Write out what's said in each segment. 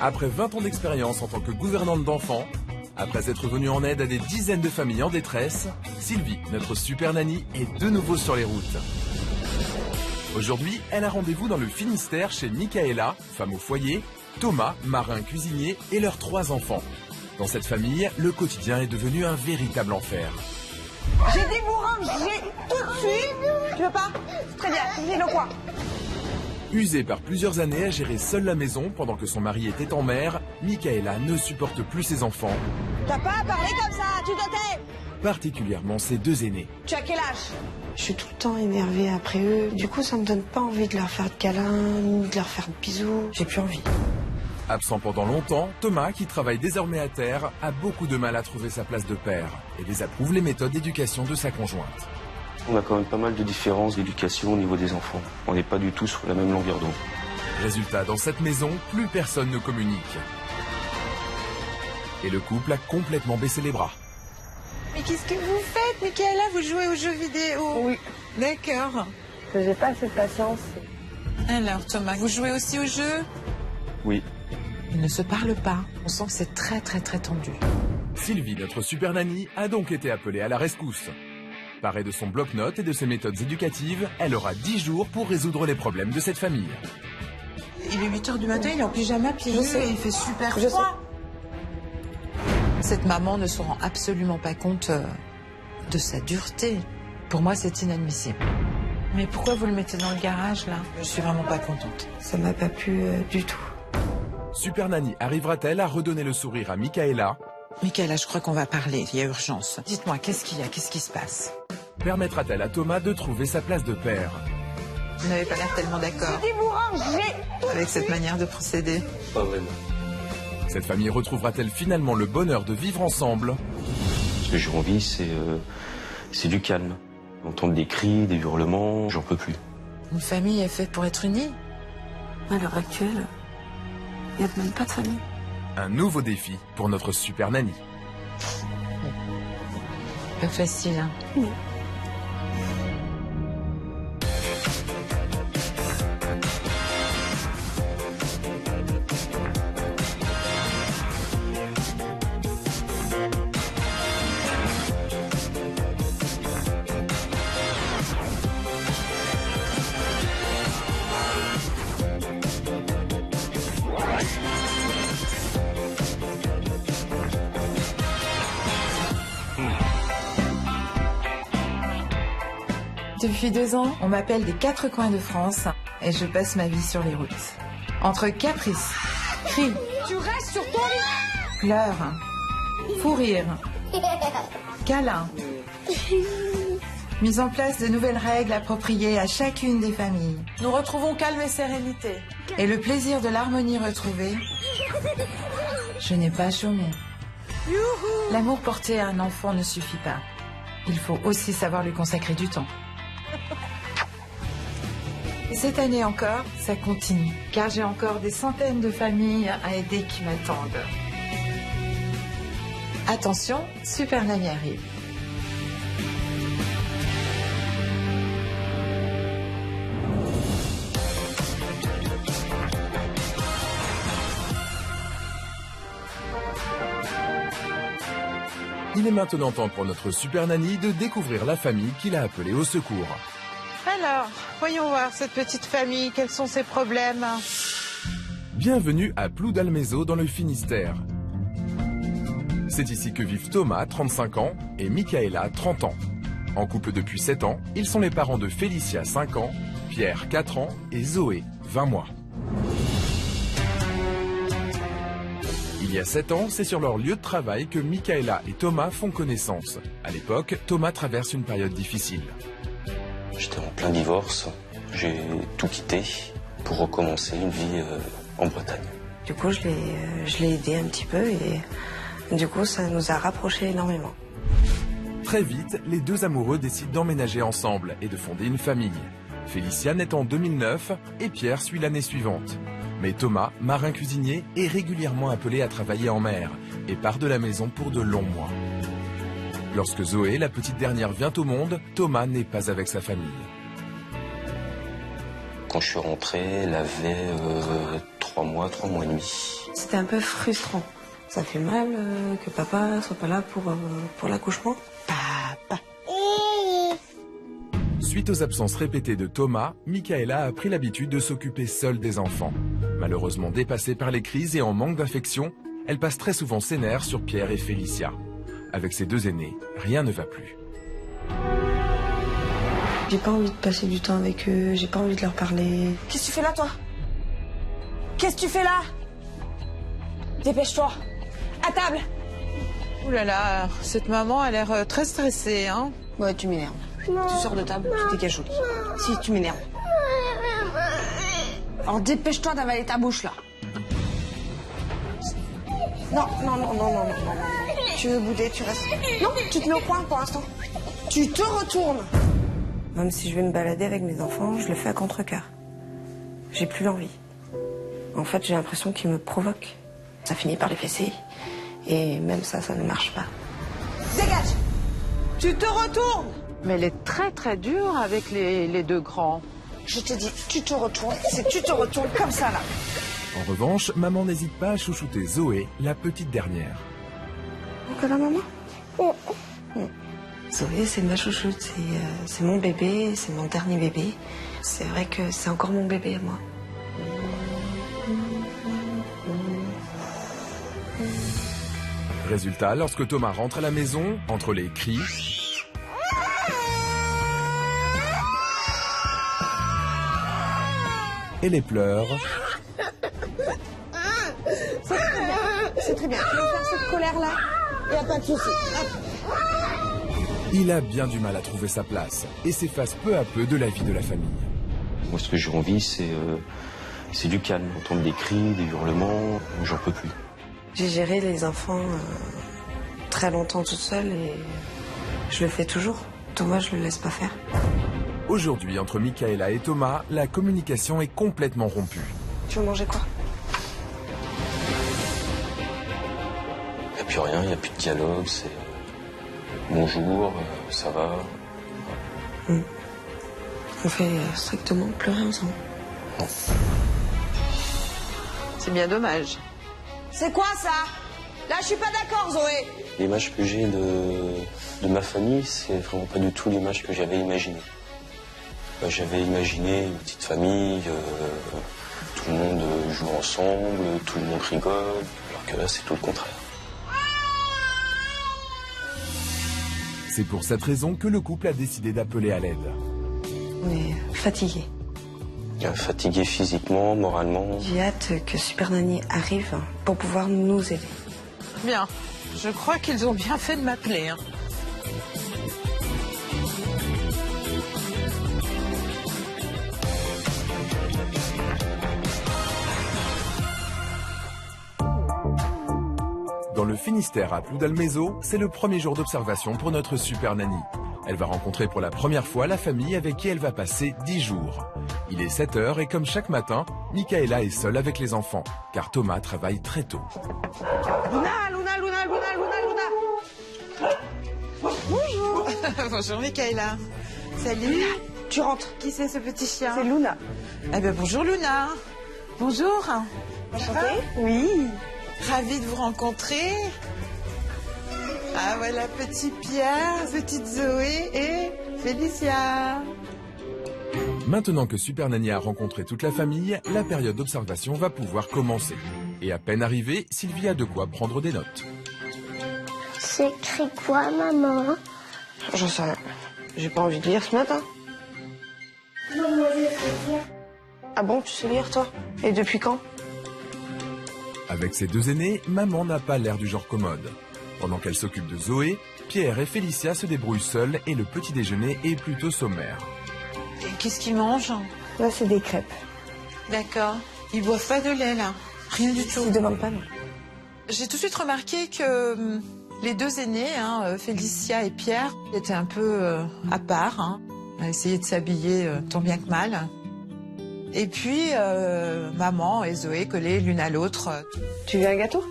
Après 20 ans d'expérience en tant que gouvernante d'enfants, après être venue en aide à des dizaines de familles en détresse, Sylvie, notre super nanny, est de nouveau sur les routes. Aujourd'hui, elle a rendez-vous dans le Finistère chez Michaela, femme au foyer, Thomas, marin cuisinier et leurs 3 enfants. Dans cette famille, le quotidien est devenu un véritable enfer. J'ai dit vous ranger tout de suite. Tu veux pas? Très bien, dis-le quoi? Usée par plusieurs années à gérer seule la maison pendant que son mari était en mer, Michaela ne supporte plus ses enfants. T'as pas à parler comme ça, tu te tais. Particulièrement ses 2 aînés. Tu as quel âge? Je suis tout le temps énervée après eux. Du coup, ça me donne pas envie de leur faire de câlins, ni de leur faire de bisous. J'ai plus envie. Absent pendant longtemps, Thomas, qui travaille désormais à terre, a beaucoup de mal à trouver sa place de père et désapprouve les méthodes d'éducation de sa conjointe. On a quand même pas mal de différences d'éducation au niveau des enfants. On n'est pas du tout sur la même longueur d'onde. Résultat, dans cette maison, plus personne ne communique. Et le couple a complètement baissé les bras. Mais qu'est-ce que vous faites, Michaela? Vous jouez aux jeux vidéo? Oui. D'accord. J'ai pas assez de patience. Alors, Thomas, vous jouez aussi aux jeux? Oui. Ils ne se parlent pas. On sent que c'est très tendu. Sylvie, notre super nanny, a donc été appelée à la rescousse. Parée de son bloc-notes et de ses méthodes éducatives, elle aura 10 jours pour résoudre les problèmes de cette famille. Il est 8h du matin, il est en pyjama, pieds nus, et il fait super froid. Cette maman ne se rend absolument pas compte de sa dureté. Pour moi, c'est inadmissible. Mais pourquoi vous le mettez dans le garage, là? Je suis vraiment pas contente. Ça m'a pas plu du tout. Super Nanny arrivera-t-elle à redonner le sourire à Michaela? Michaela, je crois qu'on va parler, il y a urgence. Dites-moi, qu'est-ce qu'il y a? Qu'est-ce qui se passe? Permettra-t-elle à Thomas de trouver sa place de père? Vous n'avez pas l'air tellement d'accord J'ai dit vous ranger. avec cette manière de procéder. Pas vraiment. Cette famille retrouvera-t-elle finalement le bonheur de vivre ensemble? Ce que j'ai envie, c'est du calme. Entendre des cris, des hurlements, j'en peux plus. Une famille est faite pour être unie. À l'heure actuelle, il n'y a même pas de famille. Un nouveau défi pour notre super nanny. Pas facile, hein? Oui. Depuis 2 ans, on m'appelle des 4 coins de France et je passe ma vie sur les routes. Entre caprices, cris, Tu restes sur ton lit. pleurs, fou rire, câlins, mise en place de nouvelles règles appropriées à chacune des familles. Nous retrouvons calme et sérénité. Et le plaisir de l'harmonie retrouvée, je n'ai pas chômé. L'amour porté à un enfant ne suffit pas. Il faut aussi savoir lui consacrer du temps. Et cette année encore, ça continue, car j'ai encore des centaines de familles à aider qui m'attendent. Attention, Super Nanny arrive. Il est maintenant temps pour notre super nanny de découvrir la famille qui l'a appelée au secours. Alors, voyons voir cette petite famille, quels sont ses problèmes? Bienvenue à Ploudalmézeau dans le Finistère. C'est ici que vivent Thomas, 35 ans, et Michaela, 30 ans. En couple depuis 7 ans, ils sont les parents de Félicia, 5 ans, Pierre, 4 ans, et Zoé, 20 mois. Il y a 7 ans, c'est sur leur lieu de travail que Michaela et Thomas font connaissance. À l'époque, Thomas traverse une période difficile. J'étais en plein divorce. J'ai tout quitté pour recommencer une vie en Bretagne. Du coup, je l'ai aidé un petit peu et du coup, ça nous a rapprochés énormément. Très vite, les 2 amoureux décident d'emménager ensemble et de fonder une famille. Félicia naît en 2009 et Pierre suit l'année suivante. Mais Thomas, marin cuisinier, est régulièrement appelé à travailler en mer et part de la maison pour de longs mois. Lorsque Zoé, la petite dernière, vient au monde, Thomas n'est pas avec sa famille. Quand je suis rentré, elle avait 3 mois et demi. C'était un peu frustrant. Ça fait mal que papa soit pas là pour l'accouchement. Papa. Suite aux absences répétées de Thomas, Michaela a pris l'habitude de s'occuper seule des enfants. Malheureusement dépassée par les crises et en manque d'affection, elle passe très souvent ses nerfs sur Pierre et Félicia. Avec ses 2 aînés, rien ne va plus. J'ai pas envie de passer du temps avec eux, j'ai pas envie de leur parler. Qu'est-ce que tu fais là, toi? Qu'est-ce que tu fais là? Dépêche-toi. À table. Ouh là là, cette maman a l'air très stressée, hein. Ouais, tu m'énerves. Tu sors de table, tu dégages au lit. Si, tu m'énerves. Alors dépêche-toi d'avaler ta bouche, là. Non. Tu veux bouder, tu restes. Non, tu te mets au coin pour l'instant. Tu te retournes. Même si je vais me balader avec mes enfants, je le fais à contre-cœur. J'ai plus l'envie. En fait, j'ai l'impression qu'ils me provoquent. Ça finit par les fesser. Et même ça ne marche pas. Dégage. Tu te retournes. Mais elle est très très dure avec les 2 grands. Je te dis, tu te retournes. C'est tu te retournes comme ça, là. En revanche, maman n'hésite pas à chouchouter Zoé, la petite dernière. Encore la maman? Zoé, c'est ma chouchoute. C'est mon bébé, c'est mon dernier bébé. C'est vrai que c'est encore mon bébé à moi. Résultat, lorsque Thomas rentre à la maison, entre les cris et les pleurs, C'est très bien. Tu veux faire cette colère-là? Il n'y a pas de souci. il a bien du mal à trouver sa place et s'efface peu à peu de la vie de la famille. Moi, ce que j'ai envie, c'est du calme. Entendre des cris, des hurlements, j'en peux plus. J'ai géré les enfants très longtemps toute seule et je le fais toujours. Thomas, je le laisse pas faire. Aujourd'hui, entre Michaela et Thomas, la communication est complètement rompue. Tu veux manger quoi? Il n'y a plus rien, il n'y a plus de dialogue, c'est bonjour, ça va. On fait strictement plus rien ensemble. Non. C'est bien dommage. C'est quoi, ça? Là, je suis pas d'accord, Zoé. L'image que j'ai de ma famille, c'est vraiment pas du tout l'image que j'avais imaginée. J'avais imaginé une petite famille, tout le monde joue ensemble, tout le monde rigole, alors que là, c'est tout le contraire. C'est pour cette raison que le couple a décidé d'appeler à l'aide. On est fatigués. Fatigué physiquement, moralement. J'ai hâte que Super Nanny arrive pour pouvoir nous aider. Bien. Je crois qu'ils ont bien fait de m'appeler, hein. Dans le Finistère, à Ploudalmézeau, c'est le premier jour d'observation pour notre Super Nanny. Elle va rencontrer pour la première fois la famille avec qui elle va passer 10 jours. Il est 7h et comme chaque matin, Michaela est seule avec les enfants, car Thomas travaille très tôt. Luna. Bonjour. Bonjour Michaela. Salut. Tu rentres. Qui c'est ce petit chien? C'est Luna. Eh ben bonjour Luna. Bonjour. Enchantée? Oui. Ravie de vous rencontrer. Ah voilà, petit Pierre, petite Zoé et Félicia. Maintenant que Super Nanny a rencontré toute la famille, la période d'observation va pouvoir commencer. Et à peine arrivée, Sylvie a de quoi prendre des notes. C'est écrit quoi, maman? J'en sais rien. J'ai pas envie de lire ce matin. Maman, je sais lire. Ah bon, tu sais lire, toi? Et depuis quand? Avec ses 2 aînés, maman n'a pas l'air du genre commode. Pendant qu'elle s'occupe de Zoé, Pierre et Félicia se débrouillent seuls et le petit déjeuner est plutôt sommaire. Et qu'est-ce qu'ils mangent? Là, c'est des crêpes. D'accord. Ils boivent pas de lait là? Rien du tout. Ils demandent pas, non. J'ai tout de suite remarqué que les 2 aînés, Félicia et Pierre, étaient un peu à part, à essayer de s'habiller tant bien que mal. Et puis, maman et Zoé collées l'une à l'autre. Tu veux un gâteau?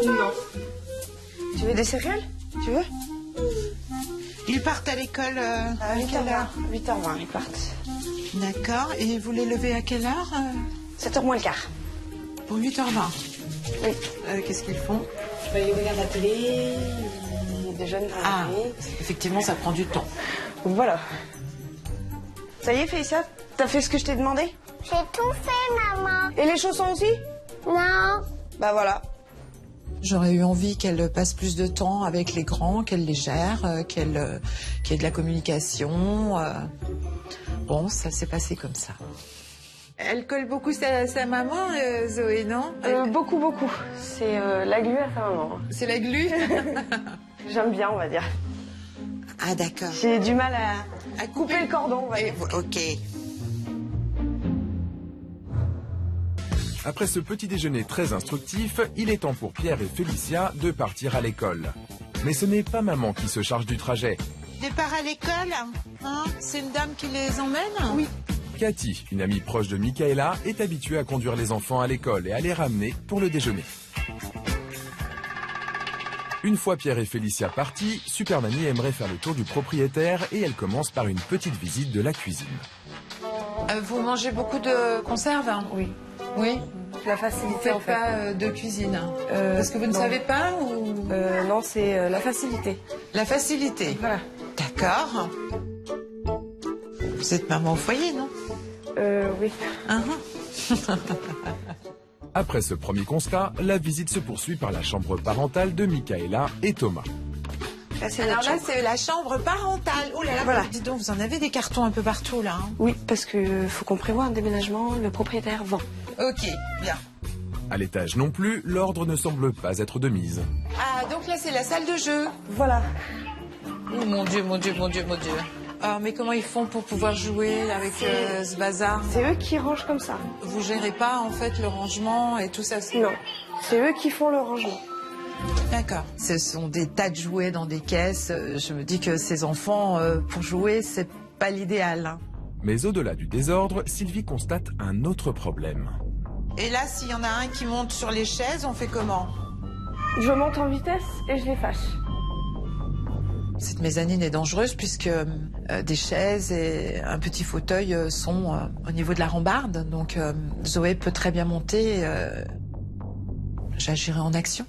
Non. Tu veux des céréales? Tu veux? Ils partent à l'école à quelle heure? 8h20, ils partent. D'accord. Et vous les levez à quelle heure 7h moins le quart. Pour 8h20. Oui. Qu'est-ce qu'ils font? Ils regardent la télé, ils déjeunent dans la télé. Effectivement, ça prend du temps. Donc voilà. Ça y est, Félicia, t'as fait ce que je t'ai demandé? J'ai tout fait, maman. Et les chaussons aussi? Non. Bah voilà. J'aurais eu envie qu'elle passe plus de temps avec les grands, qu'elle les gère, qu'il y ait de la communication. Bon, ça s'est passé comme ça. Elle colle beaucoup sa maman, Zoé, non? Beaucoup, beaucoup. C'est la glu à sa maman. C'est la glu? J'aime bien, on va dire. Ah, d'accord. J'ai du mal à couper le cordon, on va dire. Ok. Après ce petit déjeuner très instructif, il est temps pour Pierre et Félicia de partir à l'école. Mais ce n'est pas maman qui se charge du trajet. Départ à l'école, hein? C'est une dame qui les emmène? Oui. Cathy, une amie proche de Michaela, est habituée à conduire les enfants à l'école et à les ramener pour le déjeuner. Une fois Pierre et Félicia partis, Super Nanny aimerait faire le tour du propriétaire et elle commence par une petite visite de la cuisine. Vous mangez beaucoup de conserves? Oui. Oui. La Vous facilité, faites en fait. pas de cuisine? Parce que vous ne non. savez pas ou... Non, c'est la facilité. La facilité. Voilà. D'accord. Vous êtes maman au foyer, non? Oui. Après ce premier constat, la visite se poursuit par la chambre parentale de Michaela et Thomas. Là, c'est Alors notre là, chambre. c'est la chambre parentale. Oh là là, Voilà. dis donc, vous en avez des cartons un peu partout, là. Hein. Oui, parce que faut qu'on prévoie un déménagement, le propriétaire vend. Ok, bien. À l'étage non plus, l'ordre ne semble pas être de mise. Ah, donc là, c'est la salle de jeu. Voilà. Oh mon Dieu, mon Dieu, mon Dieu, mon Dieu. Ah, mais comment ils font pour pouvoir jouer avec ce bazar? C'est eux qui rangent comme ça. Vous gérez pas, en fait, le rangement et tout ça? Non, c'est eux qui font le rangement. D'accord. Ce sont des tas de jouets dans des caisses. Je me dis que ces enfants, pour jouer, c'est pas l'idéal. Hein. Mais au-delà du désordre, Sylvie constate un autre problème. Et là, s'il y en a un qui monte sur les chaises, on fait comment? Je monte en vitesse et je les fâche. Cette mezzanine est dangereuse puisque des chaises et un petit fauteuil sont au niveau de la rambarde. Donc Zoé peut très bien monter. J'agirai en action.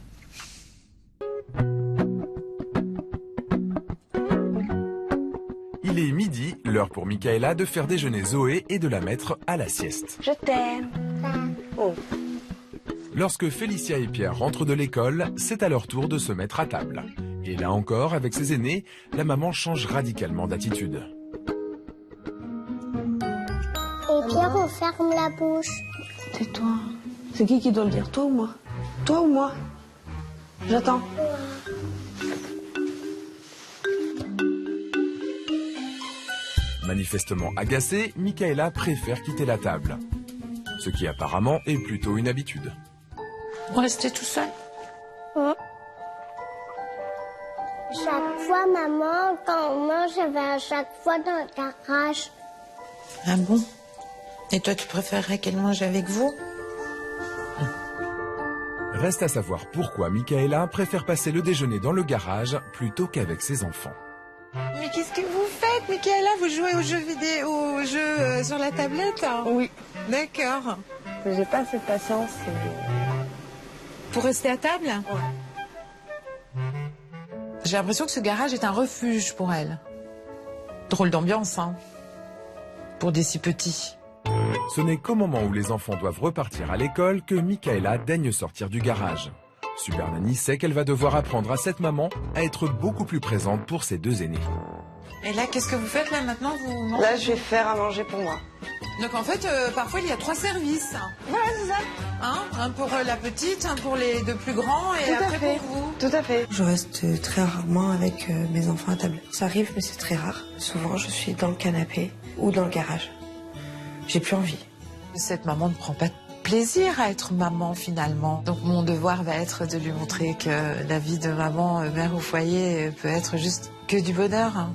Il est midi, l'heure pour Michaela de faire déjeuner Zoé et de la mettre à la sieste. Je t'aime. Oh. Lorsque Félicia et Pierre rentrent de l'école, c'est à leur tour de se mettre à table. Et là encore, avec ses aînés, la maman change radicalement d'attitude. Et Pierre, on ferme la bouche. C'est toi. C'est qui doit le dire, toi ou moi? Toi ou moi? J'attends. Manifestement agacée, Michaela préfère quitter la table. Ce qui apparemment est plutôt une habitude. Vous restez tout seul? Chaque fois, maman, quand on mange, je vais à chaque fois dans le garage. Ah bon? Et toi, tu préférerais qu'elle mange avec vous? Reste à savoir pourquoi Michaela préfère passer le déjeuner dans le garage plutôt qu'avec ses enfants. Mais qu'est-ce que vous faites, Michaela? Vous jouez aux jeux vidéo, aux jeux sur la tablette? Oui. D'accord. J'ai pas cette patience. Pour rester à table? Ouais. J'ai l'impression que ce garage est un refuge pour elle. Drôle d'ambiance, hein, pour des si petits. Ce n'est qu'au moment où les enfants doivent repartir à l'école que Michaela daigne sortir du garage. Super Nanny sait qu'elle va devoir apprendre à cette maman à être beaucoup plus présente pour ses deux aînés. Et là, qu'est-ce que vous faites là maintenant? Vous mangez? Là, je vais faire à manger pour moi. Donc en fait, parfois il y a 3 services. Voilà, c'est ça. Hein, un pour la petite, un pour les deux plus grands et Tout à après fait. pour vous. Tout à fait. Je reste très rarement avec mes enfants à table. Ça arrive, mais c'est très rare. Souvent, je suis dans le canapé ou dans le garage. J'ai plus envie. Cette maman ne prend pas de plaisir à être maman finalement. Donc mon devoir va être de lui montrer que la vie de maman, mère au foyer, peut être juste que du bonheur. Hein.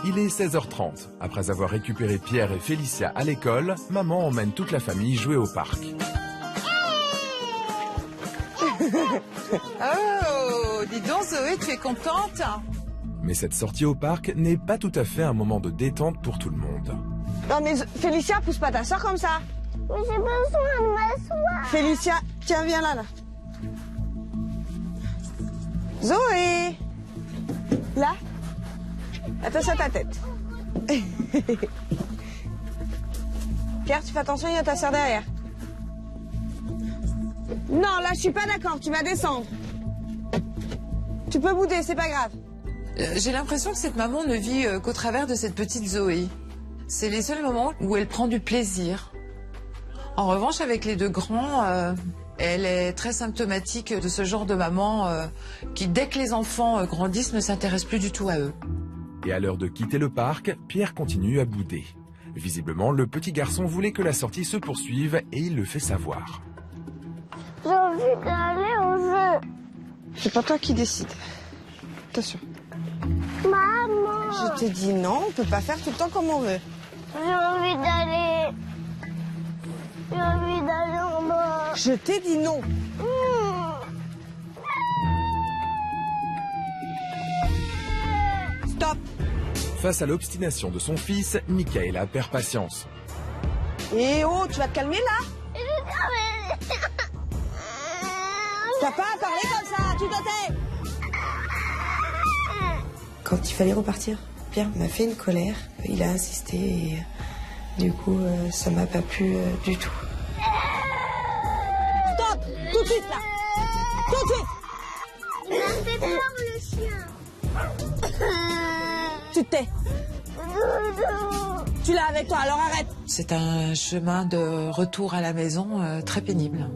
Il est 16h30. Après avoir récupéré Pierre et Félicia à l'école, maman emmène toute la famille jouer au parc. Oh! Dis donc Zoé, tu es contente? Mais cette sortie au parc n'est pas tout à fait un moment de détente pour tout le monde. Non mais Félicia, pousse pas ta soeur comme ça. Mais j'ai besoin de m'asseoir. Félicia, tiens, viens là. Zoé. Là. Attention à ta tête. Pierre, tu fais attention, il y a ta soeur derrière. Non, là, je suis pas d'accord, tu vas descendre. Tu peux bouder, c'est pas grave. J'ai l'impression que cette maman ne vit qu'au travers de cette petite Zoé. C'est les seuls moments où elle prend du plaisir. En revanche, avec les deux grands, elle est très symptomatique de ce genre de maman qui, dès que les enfants grandissent, ne s'intéresse plus du tout à eux. Et à l'heure de quitter le parc, Pierre continue à bouder. Visiblement, le petit garçon voulait que la sortie se poursuive et il le fait savoir. J'ai envie d'aller au jeu. C'est pas toi qui décides. Attention. Maman. Je t'ai dit non, on peut pas faire tout le temps comme on veut. J'ai envie d'aller. J'ai envie d'aller en bas. Je t'ai dit non. Stop. Face à l'obstination de son fils, Michaela perd patience. Et oh, tu vas te calmer là? T'as pas à parler comme ça, tu te tais. Quand il fallait repartir, Pierre m'a fait une colère. Il a insisté et du coup, ça m'a pas plu du tout. Stop, tout de suite là. Tout de suite. Il m'a fait peur le chien. Tu te tais. Tu l'as avec toi, alors arrête. C'est un chemin de retour à la maison très pénible.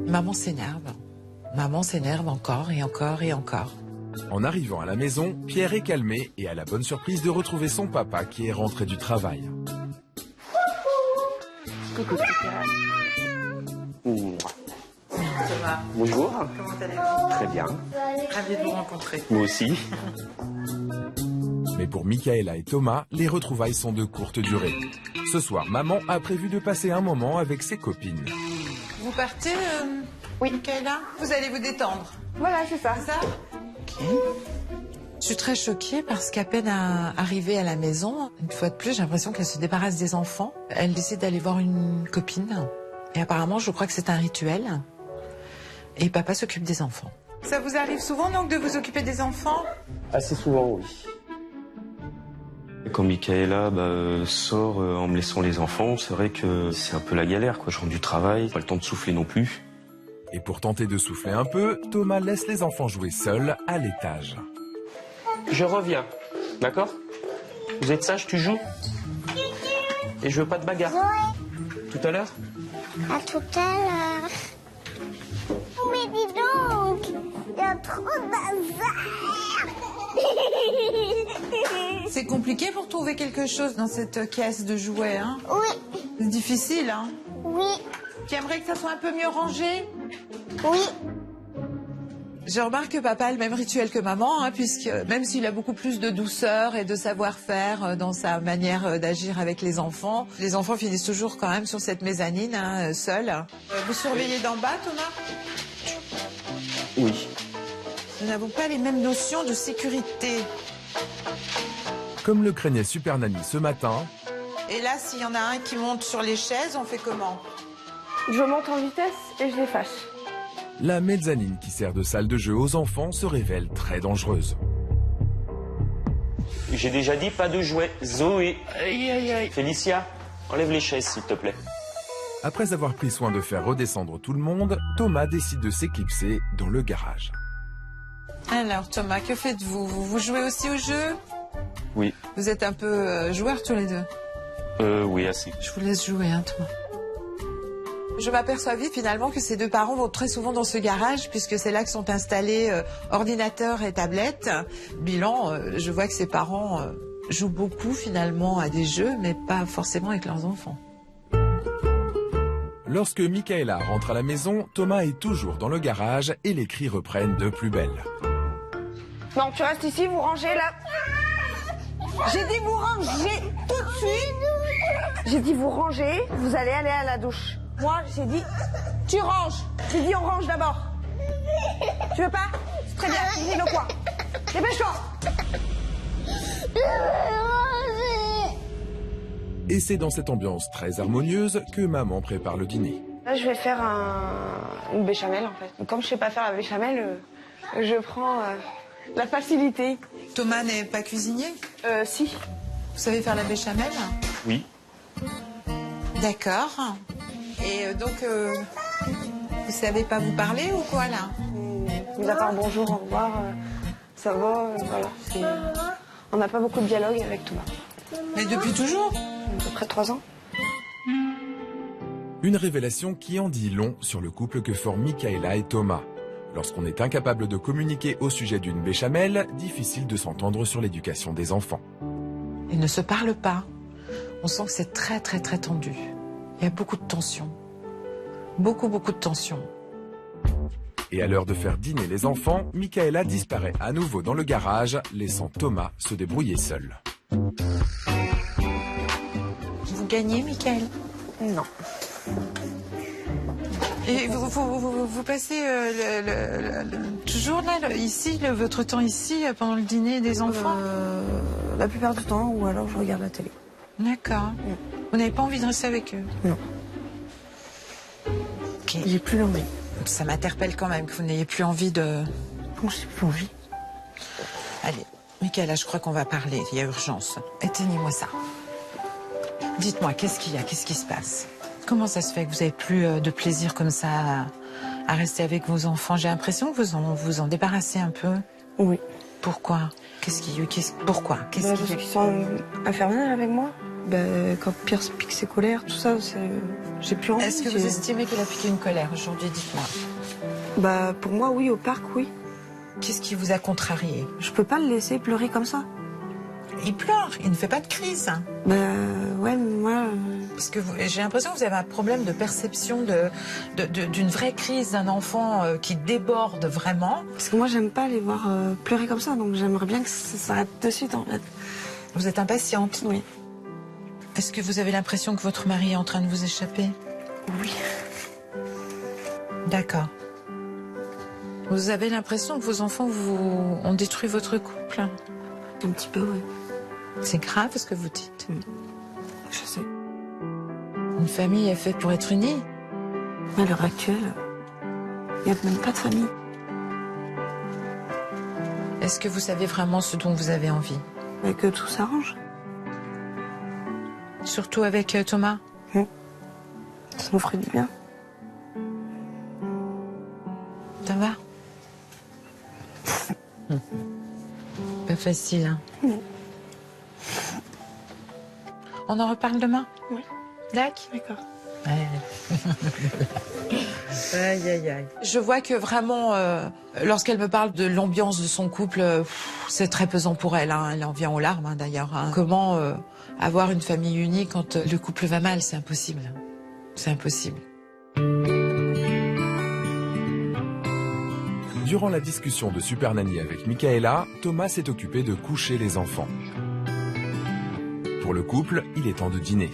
Maman s'énerve. Maman s'énerve encore et encore et encore. En arrivant à la maison, Pierre est calmé et a la bonne surprise de retrouver son papa qui est rentré du travail. Coucou, Thomas, bonjour. comment allez-vous? Très bien. Ravi de vous rencontrer. Moi aussi. Mais pour Michaela et Thomas, les retrouvailles sont de courte durée. Ce soir, maman a prévu de passer un moment avec ses copines. Vous partez, oui, Michaela? Vous allez vous détendre. Voilà, c'est ça. C'est ça? Ok. Je suis très choquée parce qu'à peine arrivée à la maison, une fois de plus, j'ai l'impression qu'elle se débarrasse des enfants. Elle décide d'aller voir une copine. Et apparemment, je crois que c'est un rituel. Et papa s'occupe des enfants. Ça vous arrive souvent donc de vous occuper des enfants? Assez souvent, oui. Quand Michaela sort en me laissant les enfants, c'est vrai que c'est un peu la galère, quoi. Je rentre du travail, pas le temps de souffler non plus. Et pour tenter de souffler un peu, Thomas laisse les enfants jouer seuls à l'étage. Je reviens, d'accord? Vous êtes sage, tu joues? Et je veux pas de bagarre. Tout à l'heure? À tout à l'heure. Mais dis donc, il y a trop de bazar. C'est compliqué pour trouver quelque chose dans cette caisse de jouets, hein? Oui, C'est difficile, hein? oui, Tu aimerais que ça soit un peu mieux rangé? oui. Je remarque que papa a le même rituel que maman, hein, puisque même s'il a beaucoup plus de douceur et de savoir-faire dans sa manière d'agir avec les enfants finissent toujours quand même sur cette mezzanine, hein, seuls. Vous surveillez d'en bas, Thomas? Oui. Nous n'avons pas les mêmes notions de sécurité. Comme le craignait Super Nanny ce matin, Et là, s'il y en a un qui monte sur les chaises, on fait comment? Je monte en vitesse et je les fâche. la mezzanine qui sert de salle de jeu aux enfants se révèle très dangereuse. J'ai déjà dit pas de jouets. Zoé. Aïe, aïe, aïe. Félicia, enlève les chaises, s'il te plaît. Après avoir pris soin de faire redescendre tout le monde, Thomas décide de s'éclipser dans le garage. Alors, Thomas, que faites-vous? Vous jouez aussi au jeu? Oui. Vous êtes un peu joueurs tous les deux. Oui, assez. Je vous laisse jouer, hein, Thomas. Je m'aperçois vite finalement que ces deux parents vont très souvent dans ce garage puisque c'est là que sont installés ordinateurs et tablettes. Bilan, je vois que ces parents jouent beaucoup finalement à des jeux, mais pas forcément avec leurs enfants. Lorsque Michaela rentre à la maison, Thomas est toujours dans le garage et les cris reprennent de plus belle. Non, tu restes ici, vous rangez là. J'ai dit vous rangez tout de suite. J'ai dit vous rangez, vous allez aller à la douche. Moi, j'ai dit tu ranges. J'ai dit on range d'abord. Tu veux pas? Très bien, ici le coin. Dépêche-toi. Et c'est dans cette ambiance très harmonieuse que maman prépare le dîner. Là, je vais faire une béchamel, en fait. Comme je sais pas faire la béchamel, je prends la facilité. Thomas n'est pas cuisinier? Si. Vous savez faire la béchamel? Oui. D'accord. Et donc, vous savez pas vous parler ou quoi, là? Mis à part bonjour, au revoir, ça va, voilà. On n'a pas beaucoup de dialogue avec Thomas. Mais depuis toujours? À peu près 3 ans. Une révélation qui en dit long sur le couple que forment Michaela et Thomas. Lorsqu'on est incapable de communiquer au sujet d'une béchamel, difficile de s'entendre sur l'éducation des enfants. Ils ne se parlent pas. On sent que c'est très très très tendu. Il y a beaucoup de tension. Beaucoup de tension. Et à l'heure de faire dîner les enfants, Michaela disparaît à nouveau dans le garage, laissant Thomas se débrouiller seul. Vous gagnez, Michael? Non. Et vous passez toujours là, ici, votre temps ici, pendant le dîner des enfants? La plupart du temps, ou alors je regarde la télé. D'accord. Vous n'avez pas envie de rester avec eux? Non. Ok. J'ai plus l'envie. Ça m'interpelle quand même que vous n'ayez plus envie de... Bon, j'ai plus envie. Allez, Michaela, je crois qu'on va parler, il y a urgence. Éteignez-moi ça. Dites-moi, qu'est-ce qu'il y a? Qu'est-ce qui se passe? Comment ça se fait que vous n'avez plus de plaisir comme ça à rester avec vos enfants? J'ai l'impression que vous en débarrassez un peu. Oui. Pourquoi? Pourquoi? Qu'est-ce Parce qu'ils sont infernales avec moi. Quand Pierre se pique ses colères, tout ça, j'ai plus envie. Est-ce que vous estimez qu'il a piqué une colère aujourd'hui? Dites-moi. Pour moi, oui, au parc, oui. Qu'est-ce qui vous a contrarié? Je peux pas le laisser pleurer comme ça. Il pleure, il ne fait pas de crise. Ouais, mais moi... Parce que j'ai l'impression que vous avez un problème de perception d'une vraie crise d'un enfant qui déborde vraiment. Parce que moi, j'aime pas les voir pleurer comme ça, donc j'aimerais bien que ça s'arrête de suite, en fait. Vous êtes impatiente? Oui. Est-ce que vous avez l'impression que votre mari est en train de vous échapper? Oui. D'accord. Vous avez l'impression que vos enfants ont détruit votre couple? Un petit peu, oui. C'est grave ce que vous dites. Je sais. Une famille est faite pour être unie. À l'heure actuelle, il n'y a même pas de famille. Est-ce que vous savez vraiment ce dont vous avez envie? Que tout s'arrange. Surtout avec Thomas? Ça nous ferait du bien. Ça va? Pas facile, hein? Non. On en reparle demain? Oui. D'accord. Aïe, aïe, aïe. Je vois que vraiment, lorsqu'elle me parle de l'ambiance de son couple, c'est très pesant pour elle. Hein. Elle en vient aux larmes, hein, d'ailleurs. Hein. Comment avoir une famille unie quand le couple va mal? C'est impossible. C'est impossible. Durant la discussion de Super Nanny avec Michaela, Thomas s'est occupé de coucher les enfants. Pour le couple, il est temps de dîner.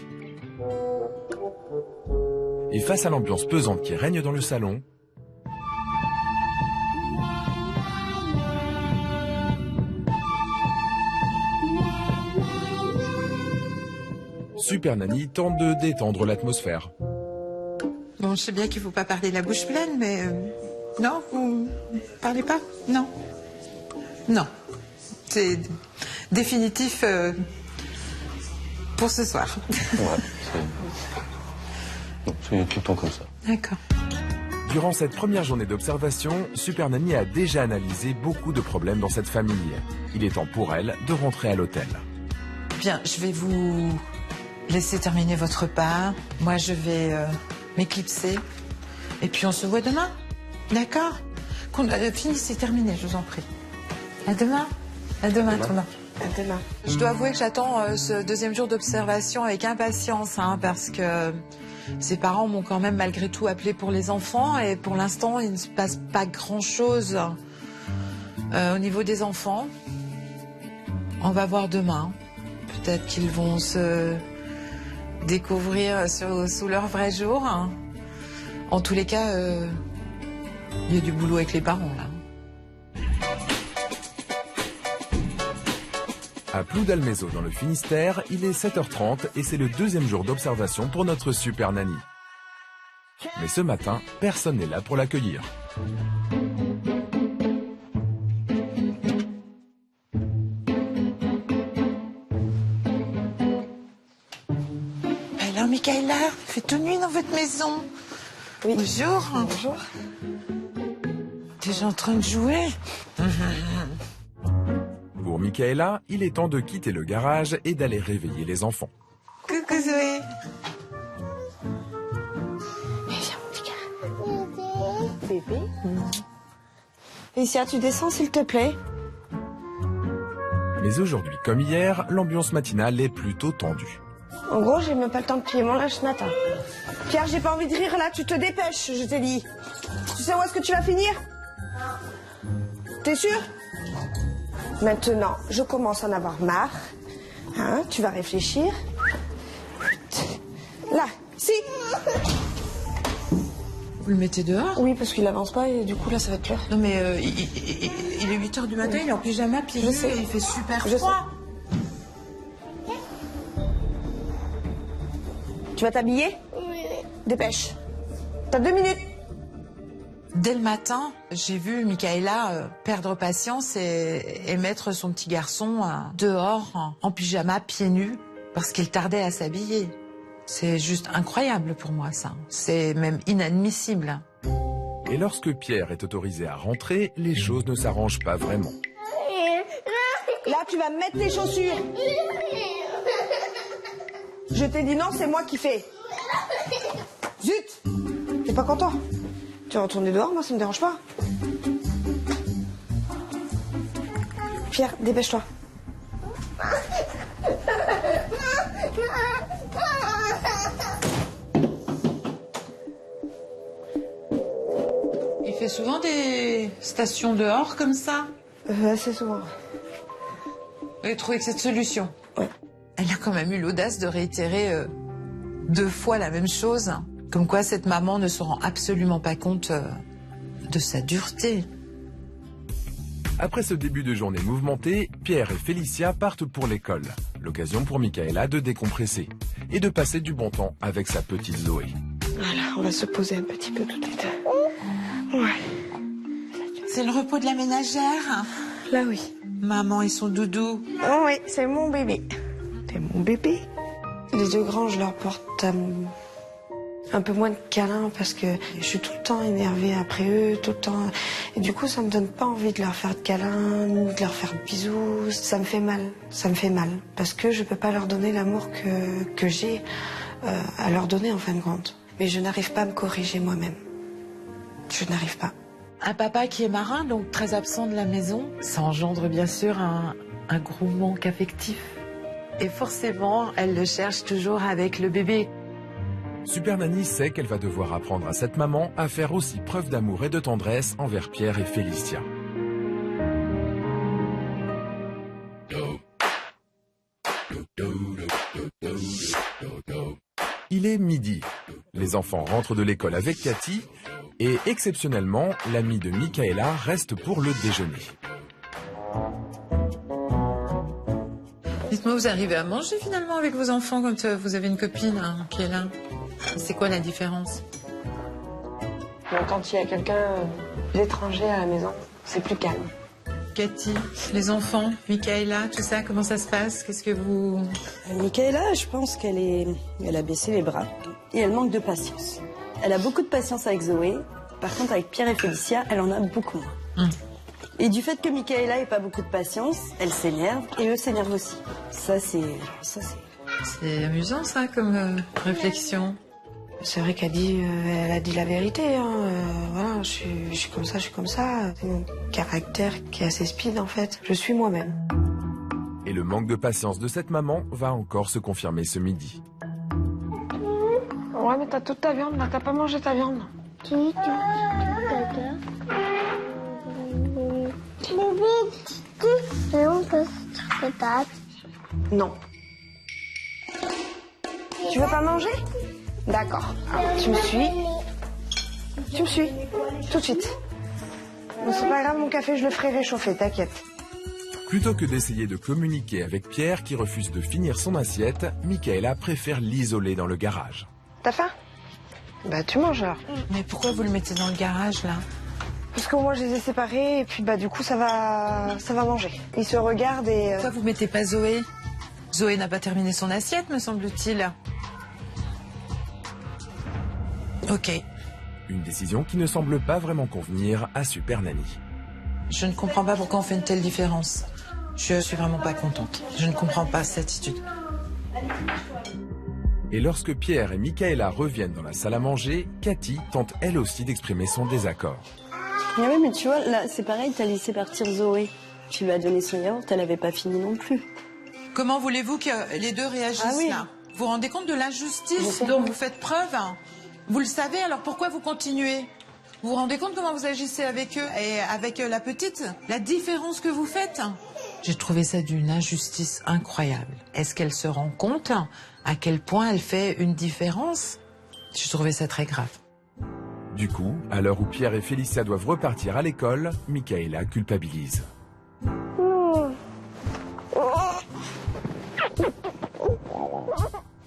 Et face à l'ambiance pesante qui règne dans le salon, Super Nanny tente de détendre l'atmosphère. Bon, je sais bien qu'il ne faut pas parler la bouche pleine, mais... non, vous parlez pas? Non. Non. C'est définitif pour ce soir. Ouais, c'est tout le temps comme ça. D'accord. Durant cette première journée d'observation, Super Nanny a déjà analysé beaucoup de problèmes dans cette famille. Il est temps pour elle de rentrer à l'hôtel. Bien, je vais vous laisser terminer votre repas. Moi, je vais m'éclipser. Et puis, on se voit demain. D'accord? Finissez, terminez, je vous en prie. À demain. À demain, Thomas. À demain. Je dois avouer que j'attends ce deuxième jour d'observation avec impatience, hein, parce que ses parents m'ont quand même malgré tout appelé pour les enfants et pour l'instant, il ne se passe pas grand-chose au niveau des enfants. On va voir demain. Peut-être qu'ils vont se découvrir sous leur vrai jour. En tous les cas, il y a du boulot avec les parents, là. À Ploudalmézeau dans le Finistère, il est 7h30 et c'est le deuxième jour d'observation pour notre super nanny. Mais ce matin, personne n'est là pour l'accueillir. Alors, Michaela, il fait tout nuit dans votre maison. Oui. Bonjour. Bonjour. Déjà en train de jouer? Pour Michaela, il est temps de quitter le garage et d'aller réveiller les enfants. Coucou Zoé. Viens, mon petit gars. Bébé. Félicia, tu descends s'il te plaît. Mais aujourd'hui, comme hier, l'ambiance matinale est plutôt tendue. En gros, j'ai même pas le temps de plier mon linge ce matin. Pierre, j'ai pas envie de rire là, tu te dépêches, je t'ai dit. Tu sais où est-ce que tu vas finir? T'es sûr? Maintenant, je commence à en avoir marre. Hein, tu vas réfléchir. Là, si. Vous le mettez dehors? Oui, parce qu'il avance pas et du coup là, ça va être l'heure. Non mais il est 8h du matin, il est en pyjama, pieds nus, et il fait super froid. Tu vas t'habiller? Oui. Dépêche. T'as 2 minutes. Dès le matin, j'ai vu Michaela perdre patience et mettre son petit garçon dehors en pyjama, pieds nus, parce qu'il tardait à s'habiller. C'est juste incroyable pour moi, ça. C'est même inadmissible. Et lorsque Pierre est autorisé à rentrer, les choses ne s'arrangent pas vraiment. Là, tu vas mettre tes chaussures. Je t'ai dit non, c'est moi qui fais. Zut! T'es pas content? Tu vas retourner dehors, moi ça me dérange pas. Pierre, dépêche-toi. Il fait souvent des stations dehors comme ça? Assez souvent. Vous avez trouvé que cette solution? Ouais. Elle a quand même eu l'audace de réitérer 2 fois la même chose. Comme quoi cette maman ne se rend absolument pas compte de sa dureté. Après ce début de journée mouvementée, Pierre et Félicia partent pour l'école. L'occasion pour Michaela de décompresser et de passer du bon temps avec sa petite Zoé. Voilà, on va se poser un petit peu toutes les deux. Ouais. C'est le repos de la ménagère? Là, oui. Maman et son doudou. Oh oui, c'est mon bébé. C'est mon bébé. Les 2 grands, je leur porte un peu moins de câlins parce que je suis tout le temps énervée après eux, tout le temps. Et du coup, ça me donne pas envie de leur faire de câlins, de leur faire de bisous. Ça me fait mal. Ça me fait mal. Parce que je peux pas leur donner l'amour que j'ai à leur donner en fin de compte. Mais je n'arrive pas à me corriger moi-même. Je n'arrive pas. Un papa qui est marin, donc très absent de la maison, ça engendre bien sûr un gros manque affectif. Et forcément, elle le cherche toujours avec le bébé. Super Nanny sait qu'elle va devoir apprendre à cette maman à faire aussi preuve d'amour et de tendresse envers Pierre et Félicia. Il est midi. Les enfants rentrent de l'école avec Cathy et exceptionnellement, l'amie de Michaela reste pour le déjeuner. Dites-moi, vous arrivez à manger finalement avec vos enfants quand vous avez une copine qui est là? C'est quoi la différence? Quand il y a quelqu'un d'étranger à la maison, c'est plus calme. Cathy, les enfants, Michaela, tout ça, comment ça se passe? Qu'est-ce que vous... Michaela, je pense elle a baissé les bras et elle manque de patience. Elle a beaucoup de patience avec Zoé. Par contre, avec Pierre et Félicia, elle en a beaucoup moins. Et du fait que Michaela n'ait pas beaucoup de patience, elle s'énerve et eux s'énervent aussi. C'est amusant ça comme réflexion. C'est vrai elle a dit la vérité. Hein. Voilà, je suis comme ça, je suis comme ça. C'est mon caractère qui est assez speed en fait. Je suis moi-même. Et le manque de patience de cette maman va encore se confirmer ce midi. Ouais, mais t'as toute ta viande là, t'as pas mangé ta viande. Non. Tu veux pas manger? D'accord. Alors, tu me suis. Tu me suis. Tout de suite. Bon, c'est pas grave, mon café, je le ferai réchauffer, t'inquiète. Plutôt que d'essayer de communiquer avec Pierre qui refuse de finir son assiette, Michaela préfère l'isoler dans le garage. T'as faim? Bah tu manges alors. Mais pourquoi vous le mettez dans le garage, là? Parce que moi je les ai séparés et puis bah du coup ça va manger. Ils se regardent et... Pourquoi vous mettez pas Zoé? Zoé n'a pas terminé son assiette, me semble-t-il. Ok. Une décision qui ne semble pas vraiment convenir à Super Nanny. Je ne comprends pas pourquoi on fait une telle différence. Je suis vraiment pas contente. Je ne comprends pas cette attitude. Et lorsque Pierre et Michaela reviennent dans la salle à manger, Cathy tente elle aussi d'exprimer son désaccord. Ah oui, mais tu vois, là, c'est pareil, t'as laissé partir Zoé. Tu lui as donné son yaourt, elle avait pas fini non plus. Comment voulez-vous que les deux réagissent là? Vous vous rendez compte de l'injustice dont vous faites preuve? Vous le savez, alors pourquoi vous continuez? Vous vous rendez compte comment vous agissez avec eux et avec la petite? La différence que vous faites? J'ai trouvé ça d'une injustice incroyable. Est-ce qu'elle se rend compte à quel point elle fait une différence? J'ai trouvé ça très grave. Du coup, à l'heure où Pierre et Félicia doivent repartir à l'école, Michaela culpabilise.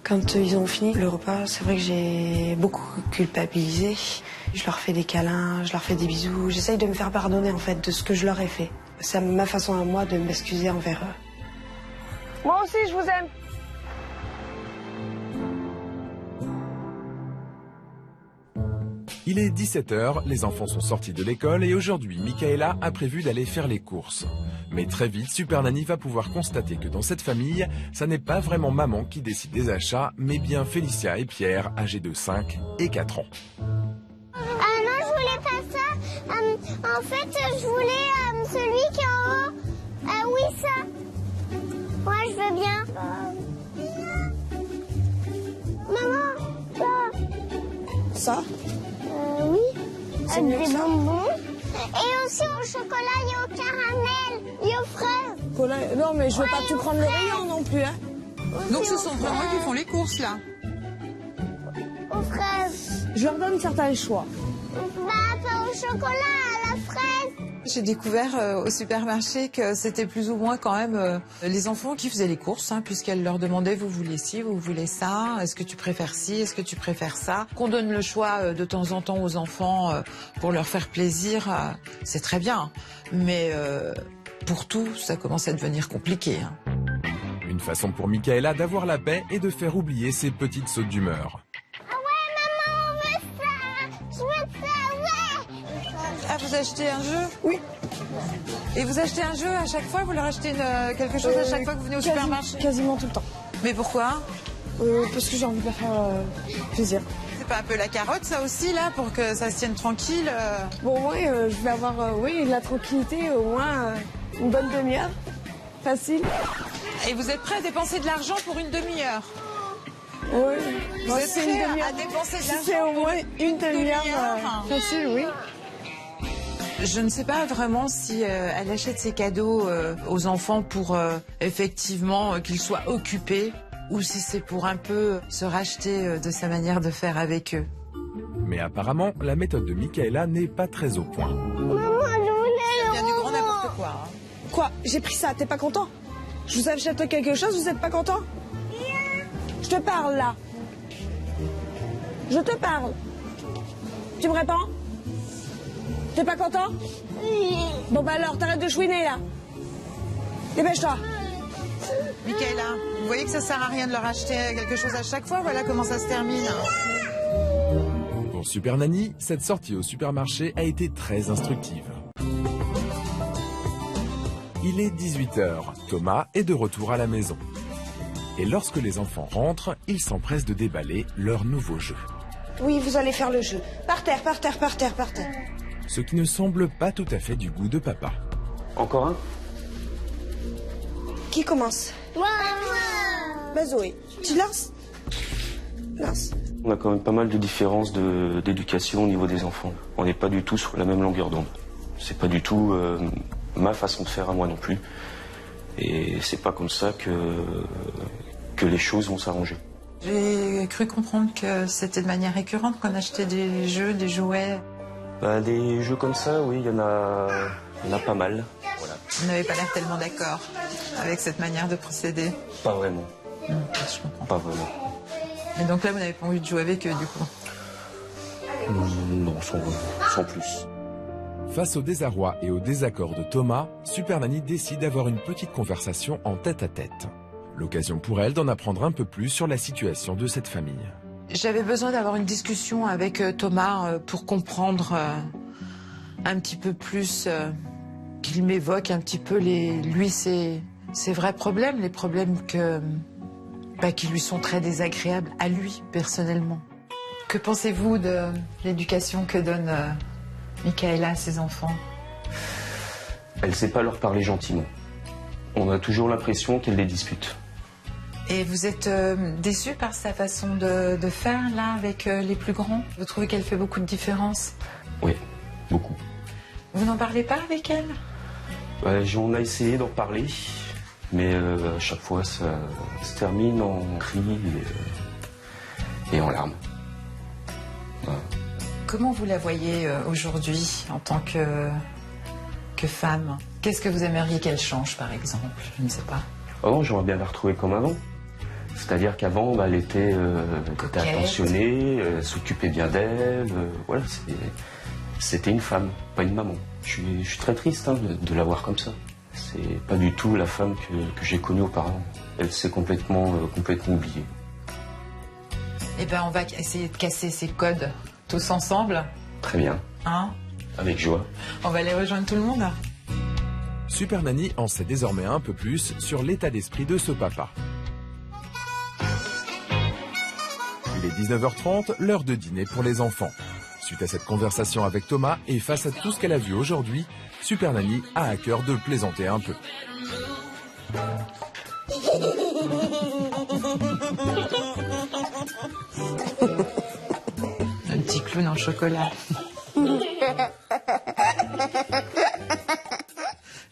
Quand ils ont fini le repas, c'est vrai que j'ai beaucoup culpabilisé. Je leur fais des câlins, je leur fais des bisous. J'essaye de me faire pardonner en fait de ce que je leur ai fait. C'est ma façon à moi de m'excuser envers eux. Moi aussi je vous aime. Il est 17h, les enfants sont sortis de l'école et aujourd'hui, Michaela a prévu d'aller faire les courses. Mais très vite, Super Nanny va pouvoir constater que dans cette famille, ça n'est pas vraiment maman qui décide des achats, mais bien Félicia et Pierre, âgés de 5 et 4 ans. Ah non, je voulais pas ça. En fait, je voulais celui qui est en haut. Ah oui, ça. Moi, je veux bien. Maman, ça. Ça? Oui. Avec des bonbons. Et aussi au chocolat et au caramel et aux fraises. Non, mais je veux pas tout prendre le rayon non plus, hein. Donc ce sont vraiment eux qui font les courses là? Aux fraises. Je leur donne certains choix. Bah, pas au chocolat, à la fraise. J'ai découvert au supermarché que c'était plus ou moins quand même les enfants qui faisaient les courses, hein, puisqu'elles leur demandaient vous voulez ci, vous voulez ça, est-ce que tu préfères ci, est-ce que tu préfères ça. Qu'on donne le choix de temps en temps aux enfants pour leur faire plaisir, c'est très bien. Mais pour tout, ça commence à devenir compliqué. Hein. Une façon pour Michaela d'avoir la paix et de faire oublier ses petites sautes d'humeur. Ah, vous achetez un jeu? Oui. Et vous achetez un jeu à chaque fois? Vous leur achetez quelque chose à chaque fois que vous venez au supermarché? Quasiment tout le temps. Mais pourquoi? Parce que j'ai envie de leur faire plaisir. C'est pas un peu la carotte, ça aussi, là, pour que ça se tienne tranquille Bon, ouais, je vais avoir de la tranquillité, au moins une bonne demi-heure. Facile. Et vous êtes prêt à dépenser de l'argent pour une demi-heure? Oui. Vous êtes prêt à dépenser de l'argent? C'est au moins une demi-heure facile, oui. Je ne sais pas vraiment si elle achète ses cadeaux aux enfants pour effectivement qu'ils soient occupés ou si c'est pour un peu se racheter de sa manière de faire avec eux. Mais apparemment, la méthode de Michaela n'est pas très au point. Maman, je voulais Il y a du grand n'importe quoi. Hein. Quoi? J'ai pris ça, t'es pas content? Je vous achète quelque chose, vous êtes pas content? Je te parle là. Je te parle. Tu me réponds? T'es pas content? Bon bah alors, t'arrêtes de chouiner là. Dépêche-toi. Michaela, vous voyez que ça sert à rien de leur acheter quelque chose à chaque fois? Voilà comment ça se termine. Pour Super Nanny, cette sortie au supermarché a été très instructive. Il est 18h. Thomas est de retour à la maison. Et lorsque les enfants rentrent, ils s'empressent de déballer leur nouveau jeu. Oui, vous allez faire le jeu. Par terre, par terre, par terre, par terre. Ce qui ne semble pas tout à fait du goût de papa. Encore un? Qui commence? Moi. Bah Zoé, tu lances? Lance. On a quand même pas mal de différences d'éducation au niveau des enfants. On n'est pas du tout sur la même longueur d'onde. C'est pas du tout ma façon de faire à moi non plus. Et c'est pas comme ça que les choses vont s'arranger. J'ai cru comprendre que c'était de manière récurrente qu'on achetait des jeux, des jouets. Bah, des jeux comme ça, oui, il y en a pas mal. Voilà. Vous n'avez pas l'air tellement d'accord avec cette manière de procéder. Pas vraiment. Je comprends. Pas vraiment. Et donc là, vous n'avez pas envie de jouer avec eux, du coup? Non, sans plus. Face au désarroi et au désaccord de Thomas, Super Nanny décide d'avoir une petite conversation en tête-à-tête. L'occasion pour elle d'en apprendre un peu plus sur la situation de cette famille. J'avais besoin d'avoir une discussion avec Thomas pour comprendre un petit peu plus, qu'il m'évoque un petit peu ses vrais problèmes, les problèmes qui lui sont très désagréables à lui, personnellement. Que pensez-vous de l'éducation que donne Michaela à ses enfants? Elle sait pas leur parler gentiment. On a toujours l'impression qu'elle les dispute. Et vous êtes déçu par sa façon de faire, là, avec les plus grands? Vous trouvez qu'elle fait beaucoup de différences? Oui, beaucoup. Vous n'en parlez pas avec elle? On a essayé d'en parler, mais à chaque fois, ça se termine en cris et en larmes. Voilà. Comment vous la voyez aujourd'hui en tant que femme? Qu'est-ce que vous aimeriez qu'elle change, par exemple? Je ne sais pas. Oh, j'aimerais bien la retrouver comme avant. C'est-à-dire qu'avant, elle était attentionnée, elle s'occupait bien d'elle. Voilà, c'était une femme, pas une maman. Je suis très triste de la voir comme ça. C'est pas du tout la femme que j'ai connue auparavant. Elle s'est complètement oubliée. Eh bien, on va essayer de casser ces codes tous ensemble. Très bien. Hein? Avec joie. On va aller rejoindre tout le monde. Super Nanny en sait désormais un peu plus sur l'état d'esprit de ce papa. Il est 19h30, l'heure de dîner pour les enfants. Suite à cette conversation avec Thomas et face à tout ce qu'elle a vu aujourd'hui, Super Nanny a à cœur de plaisanter un peu. Un petit clown en chocolat.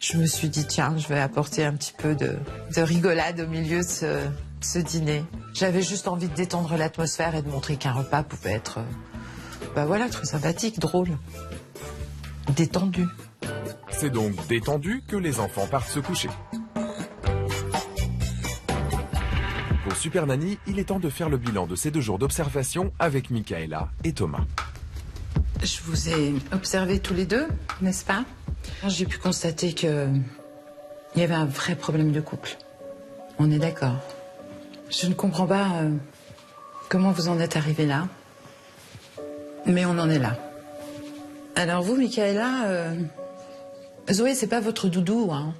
Je me suis dit, tiens, je vais apporter un petit peu de rigolade au milieu de ce dîner. J'avais juste envie de détendre l'atmosphère et de montrer qu'un repas pouvait être, très sympathique, drôle, détendu. C'est donc détendu que les enfants partent se coucher. Pour Super Nanny, il est temps de faire le bilan de ces 2 jours d'observation avec Michaela et Thomas. Je vous ai observés tous les deux, n'est-ce pas? J'ai pu constater qu'il y avait un vrai problème de couple. On est d'accord. Je ne comprends pas comment vous en êtes arrivés là, mais on en est là. Alors vous, Michaela, Zoé, c'est pas votre doudou, hein.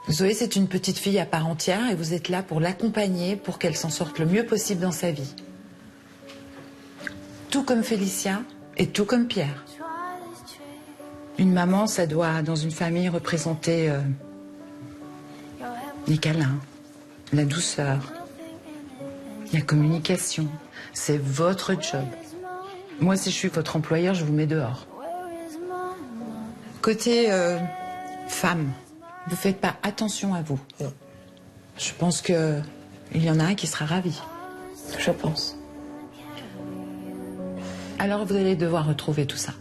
Zoé, c'est une petite fille à part entière et vous êtes là pour l'accompagner, pour qu'elle s'en sorte le mieux possible dans sa vie. Tout comme Félicia et tout comme Pierre. Une maman, ça doit, dans une famille, représenter les câlins, la douceur, la communication. C'est votre job. Moi, si je suis votre employeur, je vous mets dehors. Côté femme, vous faites pas attention à vous. Je pense que il y en a un qui sera ravi. Je pense. Alors vous allez devoir retrouver tout ça.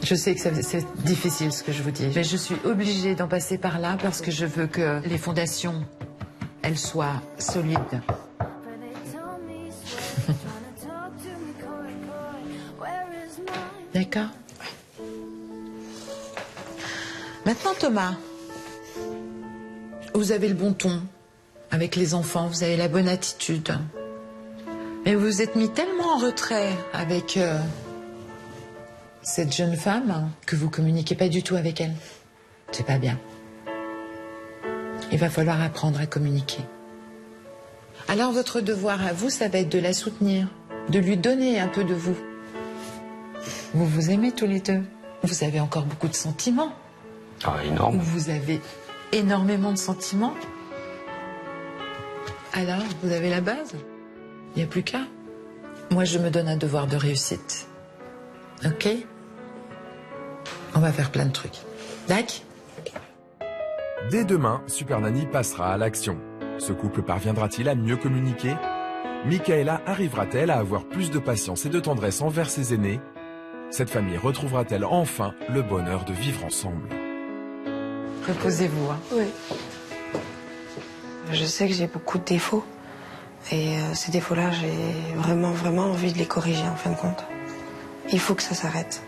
Je sais que c'est difficile ce que je vous dis, mais je suis obligée d'en passer par là parce que je veux que les fondations, elles soient solides. D'accord? Maintenant, Thomas, vous avez le bon ton avec les enfants, vous avez la bonne attitude. Mais vous vous êtes mis tellement en retrait avec cette jeune femme que vous communiquez pas du tout avec elle. C'est pas bien. Il va falloir apprendre à communiquer. Alors votre devoir à vous, ça va être de la soutenir, de lui donner un peu de vous. Vous vous aimez tous les deux. Vous avez encore beaucoup de sentiments. Ah, énorme. Vous avez énormément de sentiments. Alors, vous avez la base. Il n'y a plus qu'à. Moi, je me donne un devoir de réussite. Ok? On va faire plein de trucs. D'accord? Dès demain, Super Nanny passera à l'action. Ce couple parviendra-t-il à mieux communiquer? Michaela arrivera-t-elle à avoir plus de patience et de tendresse envers ses aînés? Cette famille retrouvera-t-elle enfin le bonheur de vivre ensemble? Reposez-vous. Hein. Oui. Je sais que j'ai beaucoup de défauts. Et ces défauts-là, j'ai vraiment envie de les corriger en fin de compte. Il faut que ça s'arrête.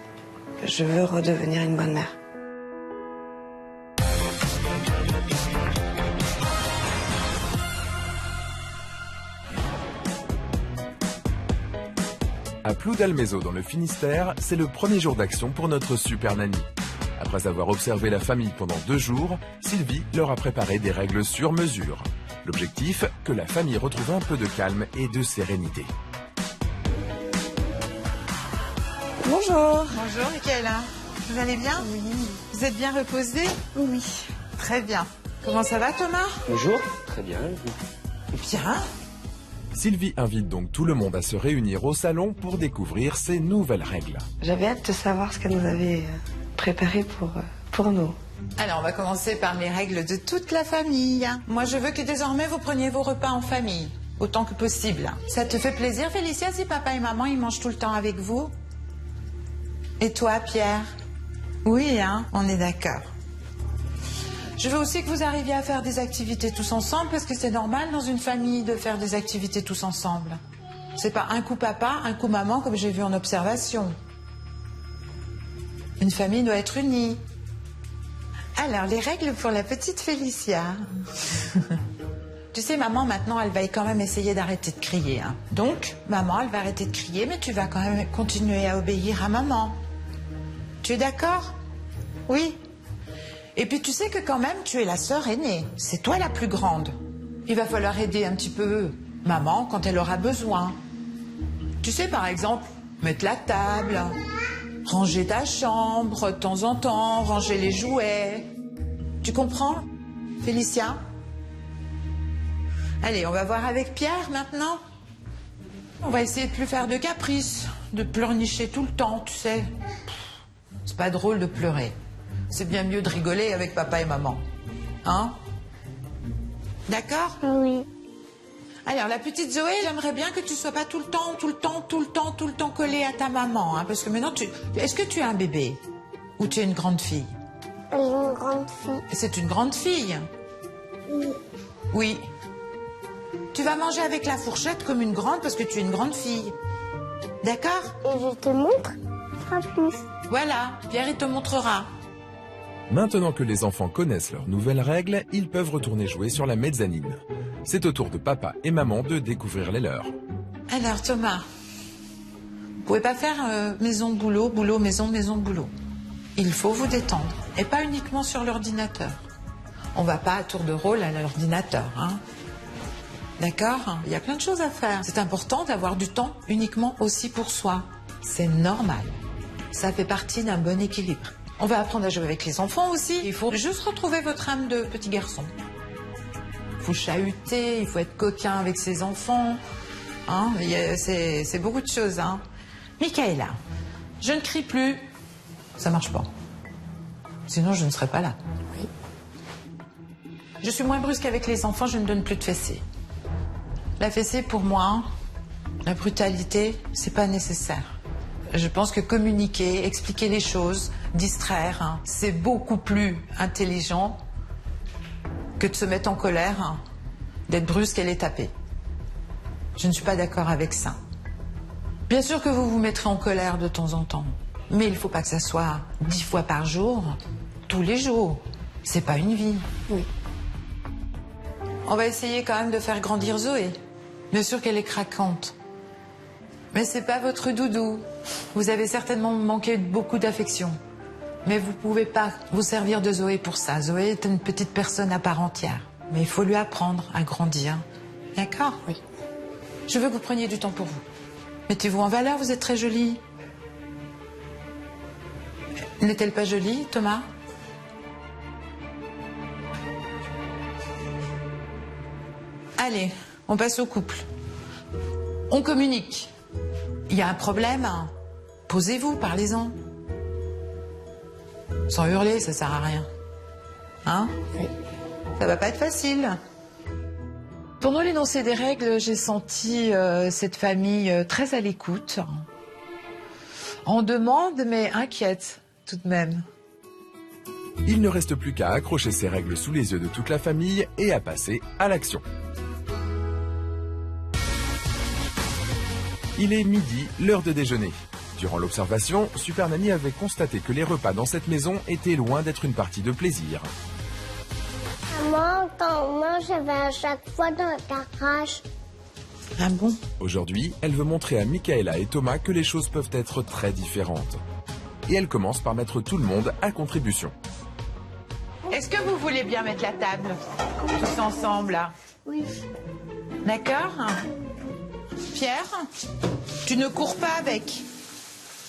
Je veux redevenir une bonne mère. À Ploudalmézeau dans le Finistère, c'est le premier jour d'action pour notre super nanny. Après avoir observé la famille pendant 2 jours, Sylvie leur a préparé des règles sur mesure. L'objectif, que la famille retrouve un peu de calme et de sérénité. Bonjour. Bonjour, Michaela. Vous allez bien? Oui. Vous êtes bien reposée? Oui. Très bien. Comment ça va, Thomas? Bonjour. Très bien. Bien. Sylvie invite donc tout le monde à se réunir au salon pour découvrir ces nouvelles règles. J'avais hâte de savoir ce qu'elle nous avait préparé pour nous. Alors, on va commencer par les règles de toute la famille. Moi, je veux que désormais, vous preniez vos repas en famille, autant que possible. Ça te fait plaisir, Félicia, si papa et maman, ils mangent tout le temps avec vous? Et toi, Pierre? Oui, hein, on est d'accord. Je veux aussi que vous arriviez à faire des activités tous ensemble, parce que c'est normal dans une famille de faire des activités tous ensemble. C'est pas un coup papa, un coup maman, comme j'ai vu en observation. Une famille doit être unie. Alors, les règles pour la petite Félicia. Tu sais, maman, maintenant, elle va quand même essayer d'arrêter de crier. Hein. Donc, maman, elle va arrêter de crier, mais tu vas quand même continuer à obéir à maman. Tu es d'accord? Oui. Et puis, tu sais que quand même, tu es la sœur aînée. C'est toi la plus grande. Il va falloir aider un petit peu maman quand elle aura besoin. Tu sais, par exemple, mettre la table, ranger ta chambre de temps en temps, ranger les jouets. Tu comprends, Félicia? Allez, on va voir avec Pierre maintenant. On va essayer de plus faire de caprices, de pleurnicher tout le temps, tu sais. C'est pas drôle de pleurer. C'est bien mieux de rigoler avec papa et maman. Hein? D'accord? Oui. Alors, la petite Zoé, j'aimerais bien que tu sois pas tout le temps collée à ta maman. Hein, parce que maintenant, est-ce que tu es un bébé? Ou tu es une grande fille? Une grande fille. C'est une grande fille? Oui. Oui. Tu vas manger avec la fourchette comme une grande parce que tu es une grande fille. D'accord? Et je te montre un plus. Voilà, Pierre, il te montrera. Maintenant que les enfants connaissent leurs nouvelles règles, ils peuvent retourner jouer sur la mezzanine. C'est au tour de papa et maman de découvrir les leurs. Alors, Thomas, vous pouvez pas faire maison-boulot, boulot-maison, maison-boulot. Il faut vous détendre, et pas uniquement sur l'ordinateur. On va pas à tour de rôle à l'ordinateur, hein. D'accord? Il y a plein de choses à faire. C'est important d'avoir du temps uniquement aussi pour soi. C'est normal. Ça fait partie d'un bon équilibre. On va apprendre à jouer avec les enfants aussi. Il faut juste retrouver votre âme de petit garçon. Il faut chahuter, il faut être coquin avec ses enfants. Hein? C'est beaucoup de choses. Hein? Michaela, je ne crie plus. Ça marche pas. Sinon, je ne serais pas là. Oui. Je suis moins brusque avec les enfants, je ne donne plus de fessées. La fessée, pour moi, la brutalité, c'est pas nécessaire. Je pense que communiquer, expliquer les choses, distraire, hein, c'est beaucoup plus intelligent que de se mettre en colère, hein, d'être brusque et les taper. Je ne suis pas d'accord avec ça. Bien sûr que vous vous mettrez en colère de temps en temps, mais il ne faut pas que ça soit 10 fois par jour, tous les jours. C'est pas une vie. Oui. On va essayer quand même de faire grandir Zoé. Bien sûr qu'elle est craquante. Mais c'est pas votre doudou. Vous avez certainement manqué beaucoup d'affection. Mais vous pouvez pas vous servir de Zoé pour ça. Zoé est une petite personne à part entière. Mais il faut lui apprendre à grandir. D'accord? Oui. Je veux que vous preniez du temps pour vous. Mettez-vous en valeur, vous êtes très jolie. N'est-elle pas jolie, Thomas? Allez, on passe au couple. On communique. Il y a un problème, posez-vous, parlez-en. Sans hurler, ça sert à rien. Hein? Oui. Ça va pas être facile. Pendant l'énoncé des règles, j'ai senti cette famille très à l'écoute. En demande, mais inquiète tout de même. Il ne reste plus qu'à accrocher ces règles sous les yeux de toute la famille et à passer à l'action. Il est midi, l'heure de déjeuner. Durant l'observation, Super Nanny avait constaté que les repas dans cette maison étaient loin d'être une partie de plaisir. Maman, quand on mange, je vais à chaque fois dans le garage. Ah bon? Aujourd'hui, elle veut montrer à Michaela et Thomas que les choses peuvent être très différentes. Et elle commence par mettre tout le monde à contribution. Est-ce que vous voulez bien mettre la table tous ensemble là? Oui. D'accord? Pierre, tu ne cours pas avec.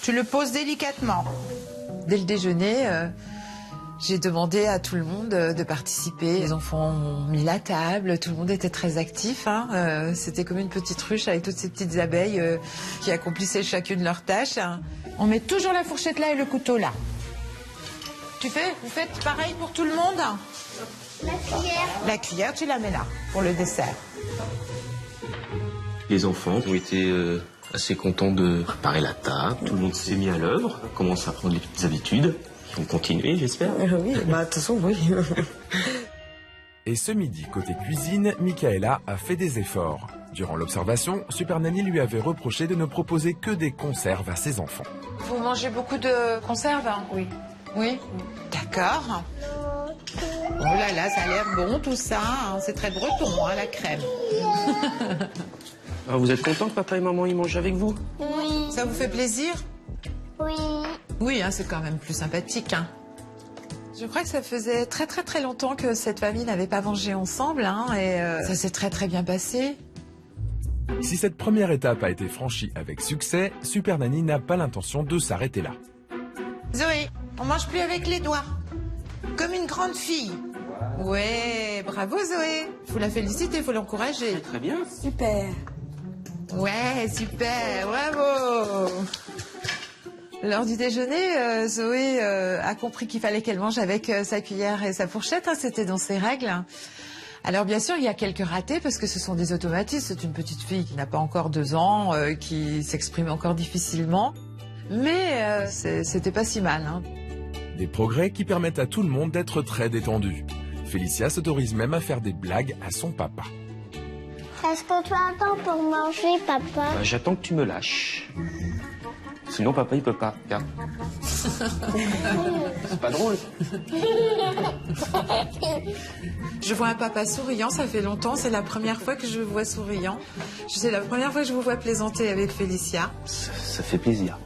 Tu le poses délicatement. Dès le déjeuner, j'ai demandé à tout le monde de participer. Les enfants ont mis la table, tout le monde était très actif. C'était comme une petite ruche avec toutes ces petites abeilles qui accomplissaient chacune leur tâche. On met toujours la fourchette là et le couteau là. Vous faites pareil pour tout le monde? La cuillère. La cuillère, tu la mets là, pour le dessert. Les enfants ont été assez contents de préparer la table. Tout le monde s'est mis à l'œuvre, commence à prendre les petites habitudes. Ils vont continuer, j'espère. Oui, de toute façon, oui. Et ce midi, côté cuisine, Michaela a fait des efforts. Durant l'observation, Super Nanny lui avait reproché de ne proposer que des conserves à ses enfants. Vous mangez beaucoup de conserves? Oui. Oui? D'accord. Oh là là, ça a l'air bon tout ça. C'est très breton, la crème. Alors vous êtes content que papa et maman y mangent avec vous? Oui. Ça vous fait plaisir? Oui. Oui, c'est quand même plus sympathique. Je crois que ça faisait très très très longtemps que cette famille n'avait pas mangé ensemble. Et ça s'est très très bien passé. Si cette première étape a été franchie avec succès, Super Nanny n'a pas l'intention de s'arrêter là. Zoé, on mange plus avec les doigts. Comme une grande fille. Ouais, bravo Zoé. Faut la féliciter, faut l'encourager. Très bien. Super. Ouais, super, bravo. Lors du déjeuner, Zoé a compris qu'il fallait qu'elle mange avec sa cuillère et sa fourchette. C'était dans ses règles. Alors bien sûr, il y a quelques ratés parce que ce sont des automatismes. C'est une petite fille qui n'a pas encore 2 ans, qui s'exprime encore difficilement. Mais c'était pas si mal. Des progrès qui permettent à tout le monde d'être très détendu. Félicia s'autorise même à faire des blagues à son papa. Est-ce que tu attends pour manger, papa? J'attends que tu me lâches. Sinon papa il peut pas. Regarde. C'est pas drôle. Je vois un papa souriant, ça fait longtemps. C'est la première fois que je le vois souriant. C'est la première fois que je vous vois plaisanter avec Félicia. Ça fait plaisir.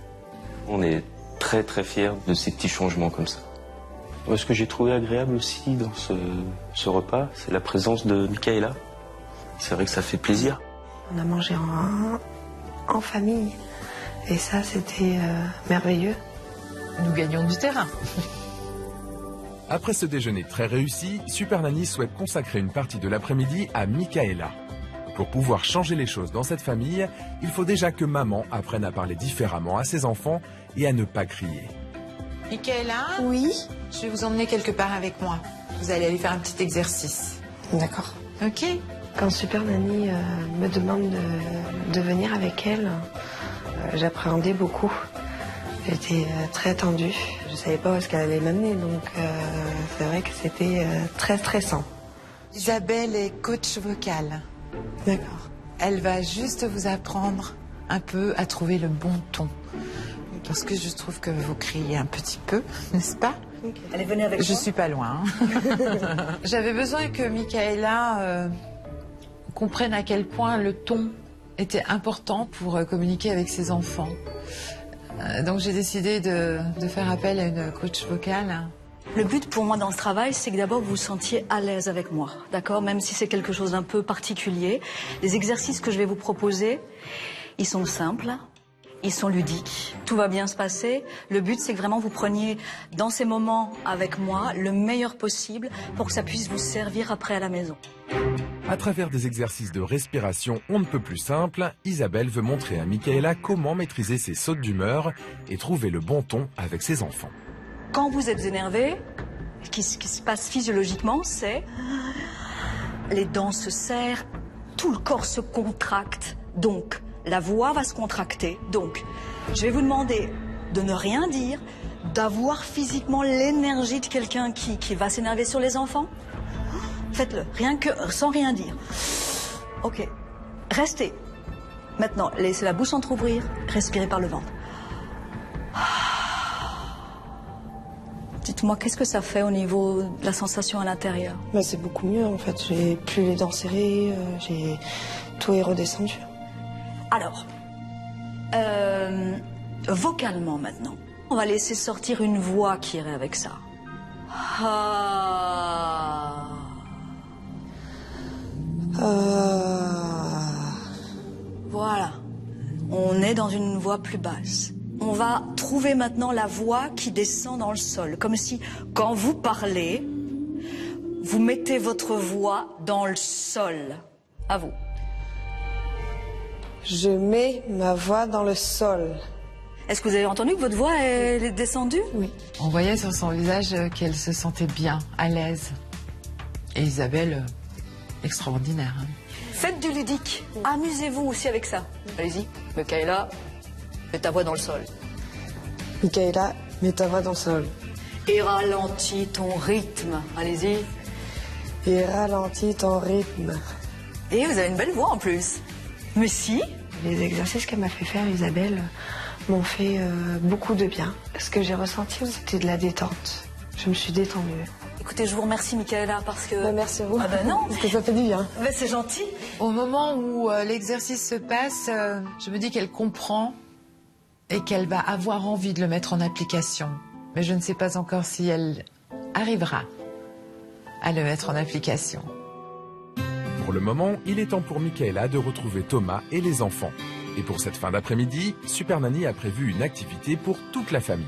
On est très très fiers de ces petits changements comme ça. Ce que j'ai trouvé agréable aussi dans ce repas, c'est la présence de Michaela. C'est vrai que ça fait plaisir. On a mangé en famille. Et ça, c'était merveilleux. Nous gagnons du terrain. Après ce déjeuner très réussi, Super Nanny souhaite consacrer une partie de l'après-midi à Michaela. Pour pouvoir changer les choses dans cette famille, il faut déjà que maman apprenne à parler différemment à ses enfants et à ne pas crier. Michaela? Oui. Je vais vous emmener quelque part avec moi. Vous allez aller faire un petit exercice. D'accord. Ok? Quand Super Nanny me demande de venir avec elle, j'appréhendais beaucoup. J'étais très tendue. Je ne savais pas où est-ce qu'elle allait m'amener, donc c'est vrai que c'était très stressant. Isabelle est coach vocale. D'accord. Elle va juste vous apprendre un peu à trouver le bon ton. Parce que je trouve que vous criez un petit peu, n'est-ce pas? Okay. Allez, venez avec moi. Je suis pas loin. J'avais besoin que Michaela comprenne à quel point le ton était important pour communiquer avec ses enfants. Donc j'ai décidé de faire appel à une coach vocale. Le but pour moi dans ce travail, c'est que d'abord vous vous sentiez à l'aise avec moi, d'accord? Même si c'est quelque chose d'un peu particulier. Les exercices que je vais vous proposer, ils sont simples, ils sont ludiques. Tout va bien se passer. Le but, c'est que vraiment vous preniez dans ces moments avec moi le meilleur possible pour que ça puisse vous servir après à la maison. À travers des exercices de respiration on ne peut plus simples, Isabelle veut montrer à Michaela comment maîtriser ses sautes d'humeur et trouver le bon ton avec ses enfants. Quand vous êtes énervé, ce qui se passe physiologiquement, c'est les dents se serrent, tout le corps se contracte, donc la voix va se contracter. Donc, je vais vous demander de ne rien dire, d'avoir physiquement l'énergie de quelqu'un qui va s'énerver sur les enfants? Faites-le, rien que, sans rien dire. Ok, restez. Maintenant, laissez la bouche s'entrouvrir, respirez par le ventre. Dites-moi, qu'est-ce que ça fait au niveau de la sensation à l'intérieur? Bah, c'est beaucoup mieux en fait, j'ai plus les dents serrées, tout est redescendu. Alors, vocalement maintenant, on va laisser sortir une voix qui irait avec ça. Ah. Voilà, on est dans une voix plus basse. On va trouver maintenant la voix qui descend dans le sol, comme si, quand vous parlez, vous mettez votre voix dans le sol. À vous. Je mets ma voix dans le sol. Est-ce que vous avez entendu que votre voix est descendue? Oui. On voyait sur son visage qu'elle se sentait bien, à l'aise. Et Isabelle, extraordinaire. Hein. Faites du ludique. Amusez-vous aussi avec ça. Allez-y, Michaela, mets ta voix dans le sol. Michaela, mets ta voix dans le sol. Et ralentis ton rythme. Allez-y. Et ralentis ton rythme. Et vous avez une belle voix en plus. Mais si. Les exercices qu'elle m'a fait faire, Isabelle, m'ont fait beaucoup de bien. Ce que j'ai ressenti, c'était de la détente. Je me suis détendue. Écoutez, je vous remercie, Michaela, parce que... merci à vous. Ah ben non. Parce que ça fait du bien. Mais c'est gentil. Au moment où l'exercice se passe, je me dis qu'elle comprend et qu'elle va avoir envie de le mettre en application. Mais je ne sais pas encore si elle arrivera à le mettre en application. Pour le moment, il est temps pour Michaela de retrouver Thomas et les enfants. Et pour cette fin d'après-midi, Super Nanny a prévu une activité pour toute la famille.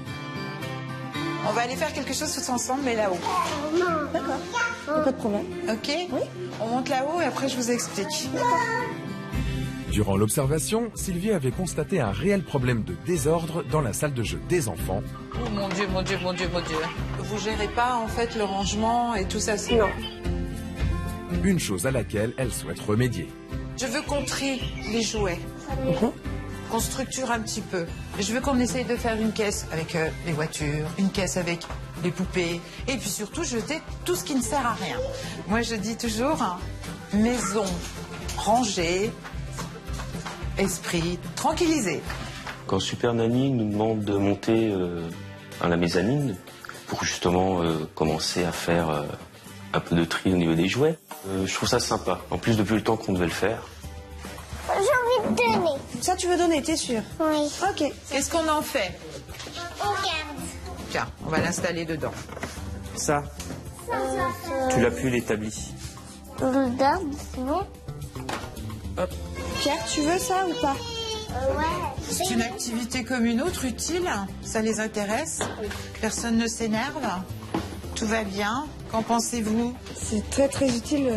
On va aller faire quelque chose tous ensemble, mais là-haut. D'accord, pas de problème. Ok? Oui. On monte là-haut et après je vous explique. Durant l'observation, Sylvie avait constaté un réel problème de désordre dans la salle de jeu des enfants. Oh mon Dieu, mon Dieu, mon Dieu, mon Dieu. Vous gérez pas en fait le rangement et tout ça? Non. Une chose à laquelle elle souhaite remédier. Je veux qu'on trie les jouets. Qu'on structure un petit peu. Je veux qu'on essaye de faire une caisse avec les voitures, une caisse avec les poupées, et puis surtout jeter tout ce qui ne sert à rien. Moi je dis toujours, hein, maison rangée, esprit tranquillisé. Quand Super Nanny nous demande de monter à la mezzanine pour justement commencer à faire un peu de tri au niveau des jouets, je trouve ça sympa. En plus, depuis le temps qu'on devait le faire. J'ai envie de donner. Ça, tu veux donner, t'es sûr? Oui. Ok. Qu'est-ce qu'on en fait? On garde. Tiens, on va l'installer dedans. Ça, tu l'as pu l'établi. On le garde, c'est bon? Hop. Pierre, tu veux ça ou pas? Ouais. C'est une activité comme une autre, utile. Ça les intéresse. Personne ne s'énerve. Tout va bien. Qu'en pensez-vous? C'est très très utile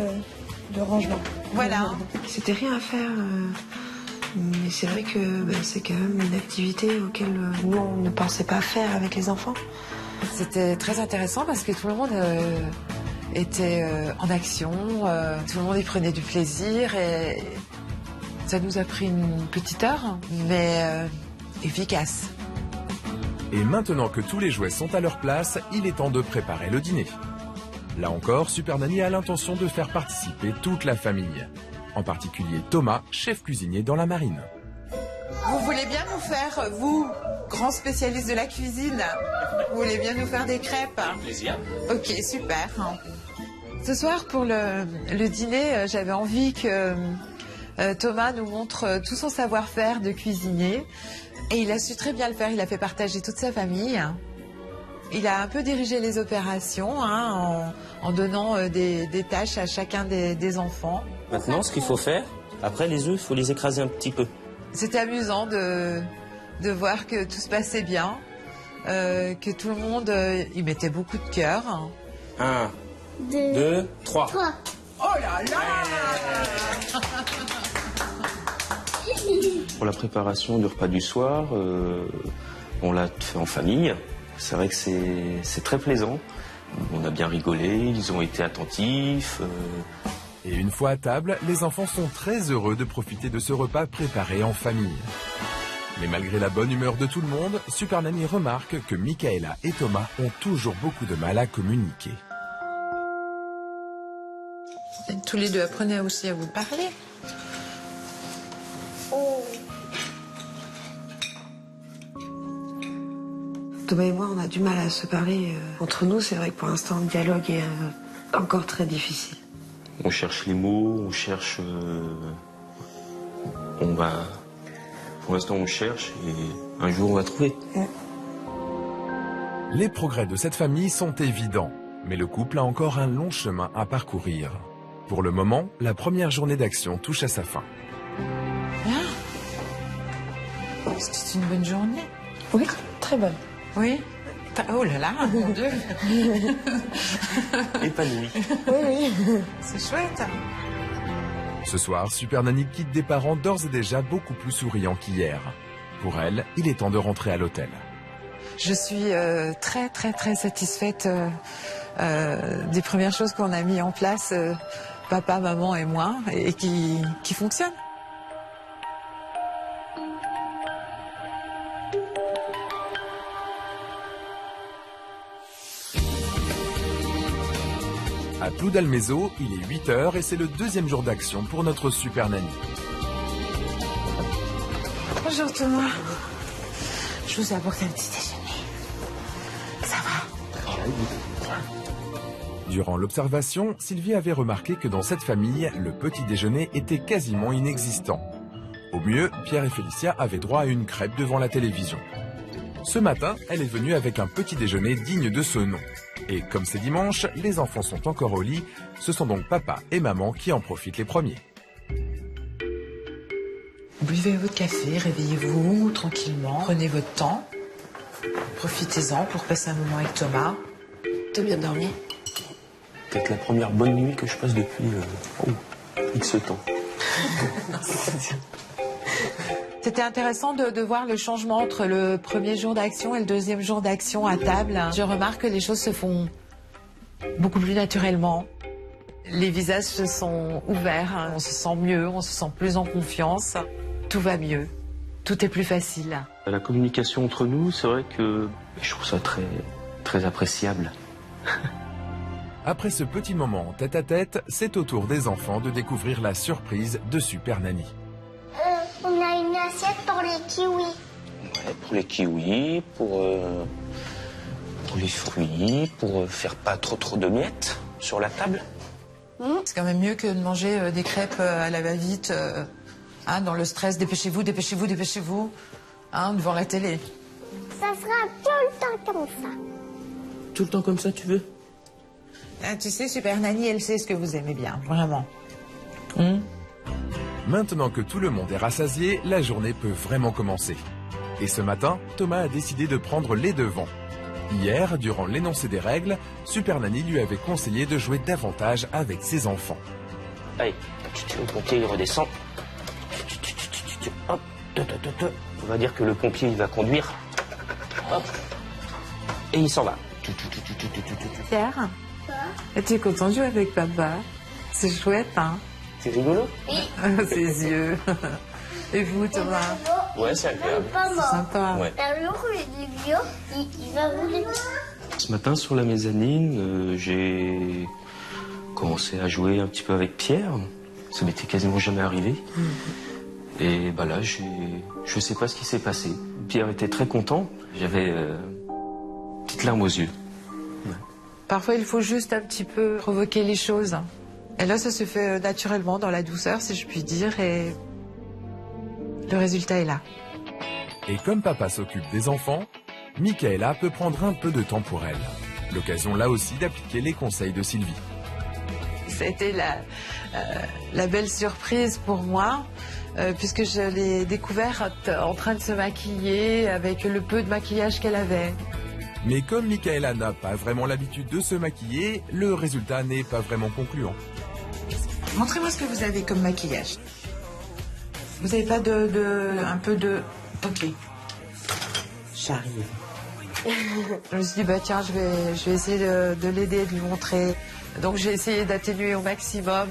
le rangement. Voilà. C'était rien à faire, mais c'est vrai que c'est quand même une activité auquel nous on ne pensait pas faire avec les enfants. C'était très intéressant parce que tout le monde était en action, tout le monde y prenait du plaisir et ça nous a pris une petite heure, mais efficace. Et maintenant que tous les jouets sont à leur place, il est temps de préparer le dîner. Là encore, Super Nanny a l'intention de faire participer toute la famille. En particulier Thomas, chef cuisinier dans la marine. Vous voulez bien nous faire, vous, grand spécialiste de la cuisine, vous voulez bien nous faire des crêpes? Plaisir. Ok, super. Ce soir, pour le dîner, j'avais envie que Thomas nous montre tout son savoir-faire de cuisinier. Et il a su très bien le faire, il a fait partager toute sa famille. Il a un peu dirigé les opérations en donnant des tâches à chacun des enfants. Maintenant, ce qu'il faut faire, après les œufs, il faut les écraser un petit peu. C'était amusant de voir que tout se passait bien, que tout le monde y mettait beaucoup de cœur. 1, 2, 3. Oh là là! Pour la préparation du repas du soir, on l'a fait en famille. C'est vrai que c'est très plaisant. On a bien rigolé, ils ont été attentifs. Et une fois à table, les enfants sont très heureux de profiter de ce repas préparé en famille. Mais malgré la bonne humeur de tout le monde, Super Nanny remarque que Michaela et Thomas ont toujours beaucoup de mal à communiquer. Et tous les deux, apprenez aussi à vous parler. Thomas et moi, on a du mal à se parler. Entre nous, c'est vrai que pour l'instant, le dialogue est encore très difficile. On cherche les mots, on cherche... on va... Pour l'instant, on cherche et un jour, on va trouver. Les progrès de cette famille sont évidents, mais le couple a encore un long chemin à parcourir. Pour le moment, la première journée d'action touche à sa fin. C'était une bonne journée. Oui, très bonne. Oui. Oh là là, mon Dieu. Épanoui. Oui. C'est chouette. Ce soir, Super Nanny quitte des parents d'ores et déjà beaucoup plus souriants qu'hier. Pour elle, il est temps de rentrer à l'hôtel. Je suis très très très satisfaite des premières choses qu'on a mis en place, papa, maman et moi, et qui fonctionnent. À Ploudalmézeau, il est 8h et c'est le deuxième jour d'action pour notre Super Nanny. Bonjour Thomas. Je vous ai apporté un petit déjeuner. Ça va? Durant l'observation, Sylvie avait remarqué que dans cette famille, le petit déjeuner était quasiment inexistant. Au mieux, Pierre et Félicia avaient droit à une crêpe devant la télévision. Ce matin, elle est venue avec un petit déjeuner digne de ce nom. Et comme c'est dimanche, les enfants sont encore au lit, ce sont donc papa et maman qui en profitent les premiers. Buvez votre café, réveillez-vous tranquillement, prenez votre temps, profitez-en pour passer un moment avec Thomas. T'as bien dormi? Peut-être la première bonne nuit que je passe depuis X temps. C'était intéressant de voir le changement entre le premier jour d'action et le deuxième jour d'action à table. Je remarque que les choses se font beaucoup plus naturellement. Les visages se sont ouverts, on se sent mieux, on se sent plus en confiance. Tout va mieux, tout est plus facile. La communication entre nous, c'est vrai que je trouve ça très, très appréciable. Après ce petit moment tête-à-tête, c'est au tour des enfants de découvrir la surprise de Super Nanny. On a une assiette pour les kiwis. Ouais, pour les kiwis, pour les fruits, pour faire pas trop de miettes sur la table. C'est quand même mieux que de manger des crêpes à la va-vite, dans le stress, dépêchez-vous, dépêchez-vous, dépêchez-vous, devant la télé. Ça sera tout le temps comme ça. Tout le temps comme ça, tu veux? Tu sais, Super Nanny, elle sait ce que vous aimez bien, vraiment. Maintenant que tout le monde est rassasié, la journée peut vraiment commencer. Et ce matin, Thomas a décidé de prendre les devants. Hier, durant l'énoncé des règles, Super Nanny lui avait conseillé de jouer davantage avec ses enfants. Allez, le pompier il redescend. Hop, on va dire que le pompier il va conduire. Hop, et il s'en va. Pierre, es-tu content de jouer avec papa? C'est chouette, hein? C'est rigolo? Ses yeux. Et vous, Thomas? Ouais, c'est agréable. C'est sympa. Ouais. Un jour, il va rouler. Ce matin, sur la mezzanine, j'ai commencé à jouer un petit peu avec Pierre. Ça m'était quasiment jamais arrivé. Et bah là, je sais pas ce qui s'est passé. Pierre était très content. J'avais une petite larme aux yeux. Ouais. Parfois, il faut juste un petit peu provoquer les choses. Et là, ça se fait naturellement, dans la douceur, si je puis dire, et le résultat est là. Et comme papa s'occupe des enfants, Michaela peut prendre un peu de temps pour elle. L'occasion là aussi d'appliquer les conseils de Sylvie. C'était la belle surprise pour moi, puisque je l'ai découverte en train de se maquiller avec le peu de maquillage qu'elle avait. Mais comme Michaela n'a pas vraiment l'habitude de se maquiller, le résultat n'est pas vraiment concluant. Montrez-moi ce que vous avez comme maquillage. Vous n'avez pas un peu de... Ok. J'arrive. Je me suis dit, tiens, je vais essayer de l'aider, de lui montrer. Donc j'ai essayé d'atténuer au maximum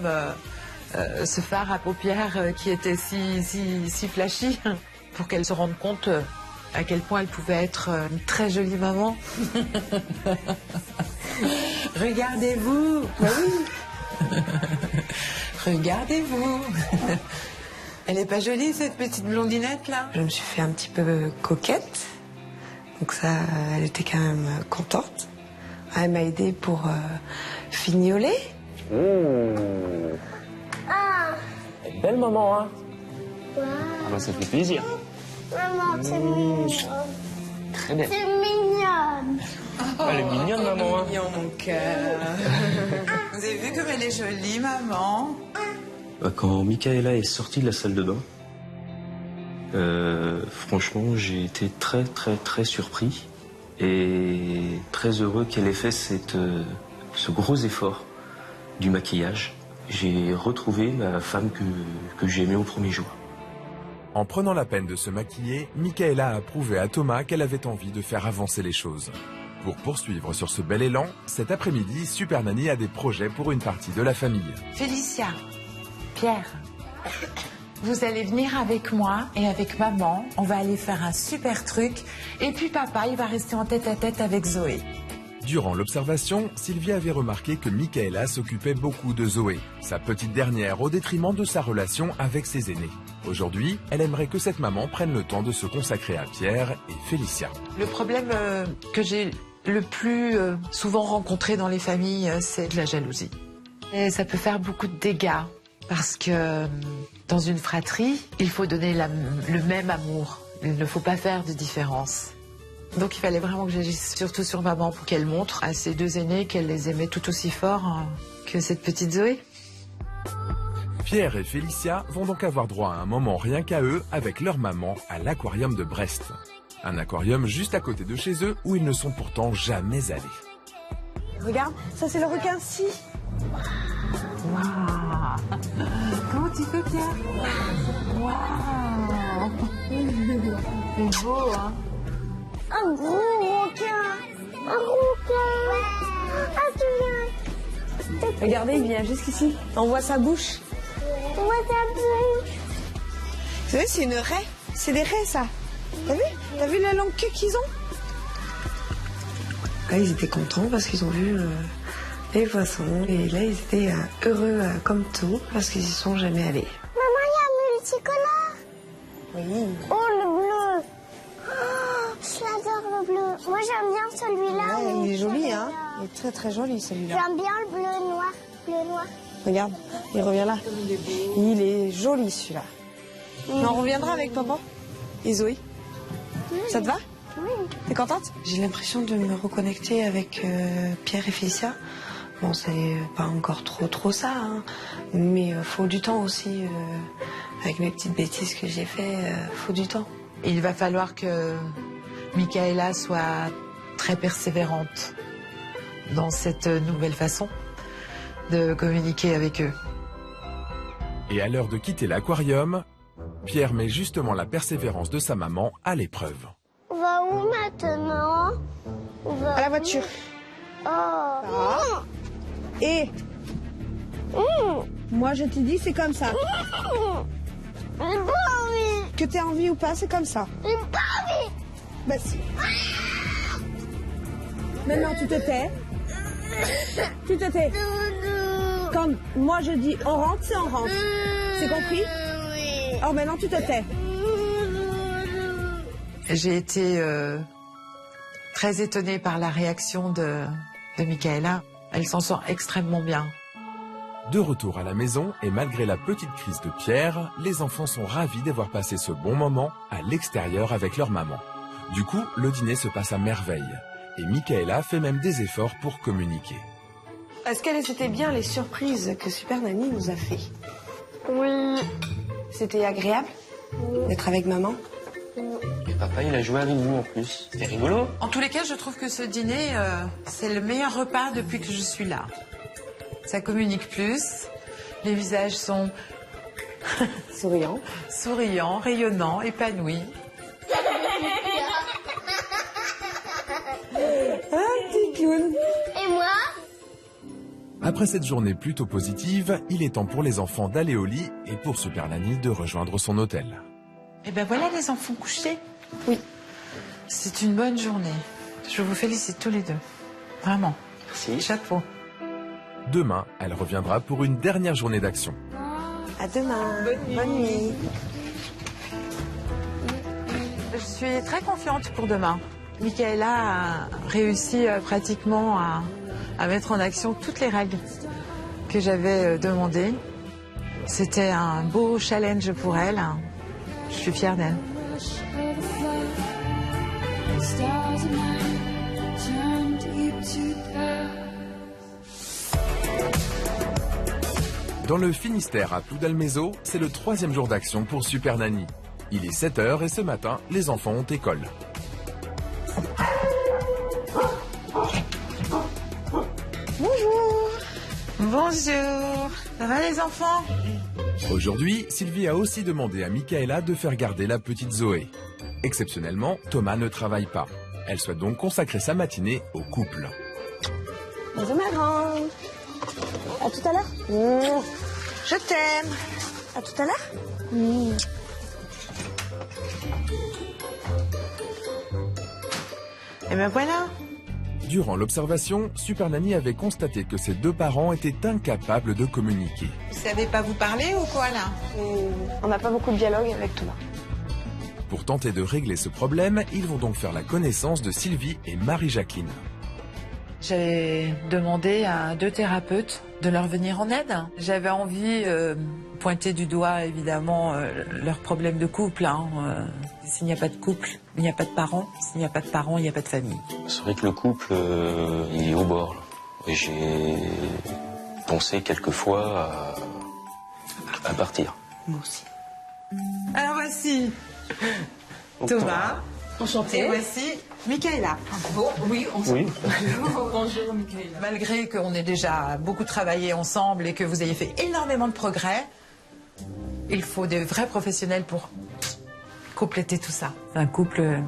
ce fard à paupières qui était si flashy. pour qu'elle se rende compte à quel point elle pouvait être une très jolie maman. Regardez-vous. Oui. Regardez-vous. Elle est pas jolie, cette petite blondinette là? Je me suis fait un petit peu coquette. Donc ça, elle était quand même contente. Elle m'a aidée pour fignoler. Belle maman, hein? Wow. Ah bah, ça fait plaisir. Maman, c'est mignon. Très bien. C'est mignonne. Elle est mignonne, maman. Hein? Mignon, mon cœur. Vous avez vu comme elle est jolie, maman? Quand Michaela est sortie de la salle de bain, franchement, j'ai été très, très, très surpris et très heureux qu'elle ait fait ce gros effort du maquillage. J'ai retrouvé la femme que j'ai aimée au premier jour. En prenant la peine de se maquiller, Michaela a prouvé à Thomas qu'elle avait envie de faire avancer les choses. Pour poursuivre sur ce bel élan, cet après-midi, Super Nanny a des projets pour une partie de la famille. Félicia, Pierre, vous allez venir avec moi et avec maman. On va aller faire un super truc. Et puis papa, il va rester en tête-à-tête avec Zoé. Durant l'observation, Sylvia avait remarqué que Michaela s'occupait beaucoup de Zoé, sa petite dernière, au détriment de sa relation avec ses aînés. Aujourd'hui, elle aimerait que cette maman prenne le temps de se consacrer à Pierre et Félicia. Le problème que j'ai le plus souvent rencontré dans les familles, c'est de la jalousie. Et ça peut faire beaucoup de dégâts, parce que dans une fratrie, il faut donner le même amour. Il ne faut pas faire de différence. Donc il fallait vraiment que j'agisse surtout sur maman pour qu'elle montre à ses deux aînés qu'elle les aimait tout aussi fort que cette petite Zoé. Pierre et Félicia vont donc avoir droit à un moment rien qu'à eux avec leur maman à l'aquarium de Brest. Un aquarium juste à côté de chez eux où ils ne sont pourtant jamais allés. Regarde, ça c'est le requin si. Waouh! Comment tu fais, Pierre? Waouh! C'est beau, hein? Un gros requin. Un requin. Ah, tu viens. Regardez, il vient jusqu'ici. On voit sa bouche. On voit ta bouche. Vous savez, c'est une raie. C'est des raies, ça. T'as vu? T'as vu la longue queue qu'ils ont? Là, ils étaient contents parce qu'ils ont vu les poissons. Et là, ils étaient heureux comme tout parce qu'ils y sont jamais allés. Maman, il y a un multicolore. Oui. Oh, le bleu. Oh, je l'adore, le bleu. Moi, j'aime bien celui-là. Ouais, il est joli, hein? Il est très très joli, celui-là. J'aime bien le bleu noir. Bleu noir. Regarde, il revient là. Il est joli, celui-là. Mais on reviendra avec papa et Zoé. Ça te va? Oui. T'es contente? J'ai l'impression de me reconnecter avec Pierre et Félicia. Bon, c'est pas encore trop ça, hein, mais faut du temps aussi. Avec mes petites bêtises que j'ai fait, faut du temps. Il va falloir que Michaela soit très persévérante dans cette nouvelle façon de communiquer avec eux. Et à l'heure de quitter l'aquarium, Pierre met justement la persévérance de sa maman à l'épreuve. On va où maintenant? On va À la voiture. Oh. Ah. Et moi, je te dis, c'est comme ça. J'ai pas envie. Que t'aies envie ou pas, c'est comme ça. J'ai pas envie. Bah si. Maintenant, tu te tais. Tu te tais. Quand moi je dis on rentre, c'est on rentre. C'est compris? Oui. Alors maintenant, tu te tais. J'ai été très étonnée par la réaction de Michaela. Elle s'en sort extrêmement bien. De retour à la maison, et malgré la petite crise de Pierre, les enfants sont ravis d'avoir passé ce bon moment à l'extérieur avec leur maman. Du coup, le dîner se passe à merveille. Et Michaela fait même des efforts pour communiquer. Est-ce qu'elles étaient bien les surprises que Super Nanny nous a fait? Oui. C'était agréable d'être avec maman? Et papa, il a joué avec vous en plus. C'était rigolo. En tous les cas, je trouve que ce dîner, c'est le meilleur repas depuis que je suis là. Ça communique plus, les visages sont souriants, rayonnants, épanouis. Petit clown. Et moi? Après cette journée plutôt positive, il est temps pour les enfants d'aller au lit et pour Super Nanny de rejoindre son hôtel. Et ben voilà les enfants couchés. Oui. C'est une bonne journée. Je vous félicite tous les deux. Vraiment. Merci. Chapeau. Demain, elle reviendra pour une dernière journée d'action. À demain. Bonne nuit. Je suis très confiante pour demain. Michaela a réussi pratiquement à mettre en action toutes les règles que j'avais demandées. C'était un beau challenge pour elle. Je suis fière d'elle. Dans le Finistère, à Ploudalmézeau, c'est le 3e jour d'action pour Super Nanny. Il est 7h et ce matin, les enfants ont école. Bonjour. Bonjour. Ça va les enfants? Aujourd'hui, Sylvie a aussi demandé à Michaela de faire garder la petite Zoé. Exceptionnellement, Thomas ne travaille pas. Elle souhaite donc consacrer sa matinée au couple. Bonjour ma grande. À tout à l'heure. Je t'aime. À tout à l'heure. Et ben voilà. Durant l'observation, Super Nanny avait constaté que ses 2 parents étaient incapables de communiquer. Vous savez pas vous parler ou quoi là? On n'a pas beaucoup de dialogue avec Thomas. Pour tenter de régler ce problème, ils vont donc faire la connaissance de Sylvie et Marie-Jacqueline. J'ai demandé à 2 thérapeutes de leur venir en aide. J'avais envie de pointer du doigt évidemment leurs problèmes de couple. S'il n'y a pas de couple, il n'y a pas de parents. S'il n'y a pas de parents, il n'y a pas de famille. C'est vrai que le couple, il est au bord. Et j'ai pensé quelquefois à partir. Moi aussi. Alors voici Thomas. Enchanté. Et voici Michaela. Bon, oui, Oui. Bonjour Michaela. Malgré qu'on ait déjà beaucoup travaillé ensemble et que vous ayez fait énormément de progrès, il faut des vrais professionnels pour compléter tout ça. C'est un couple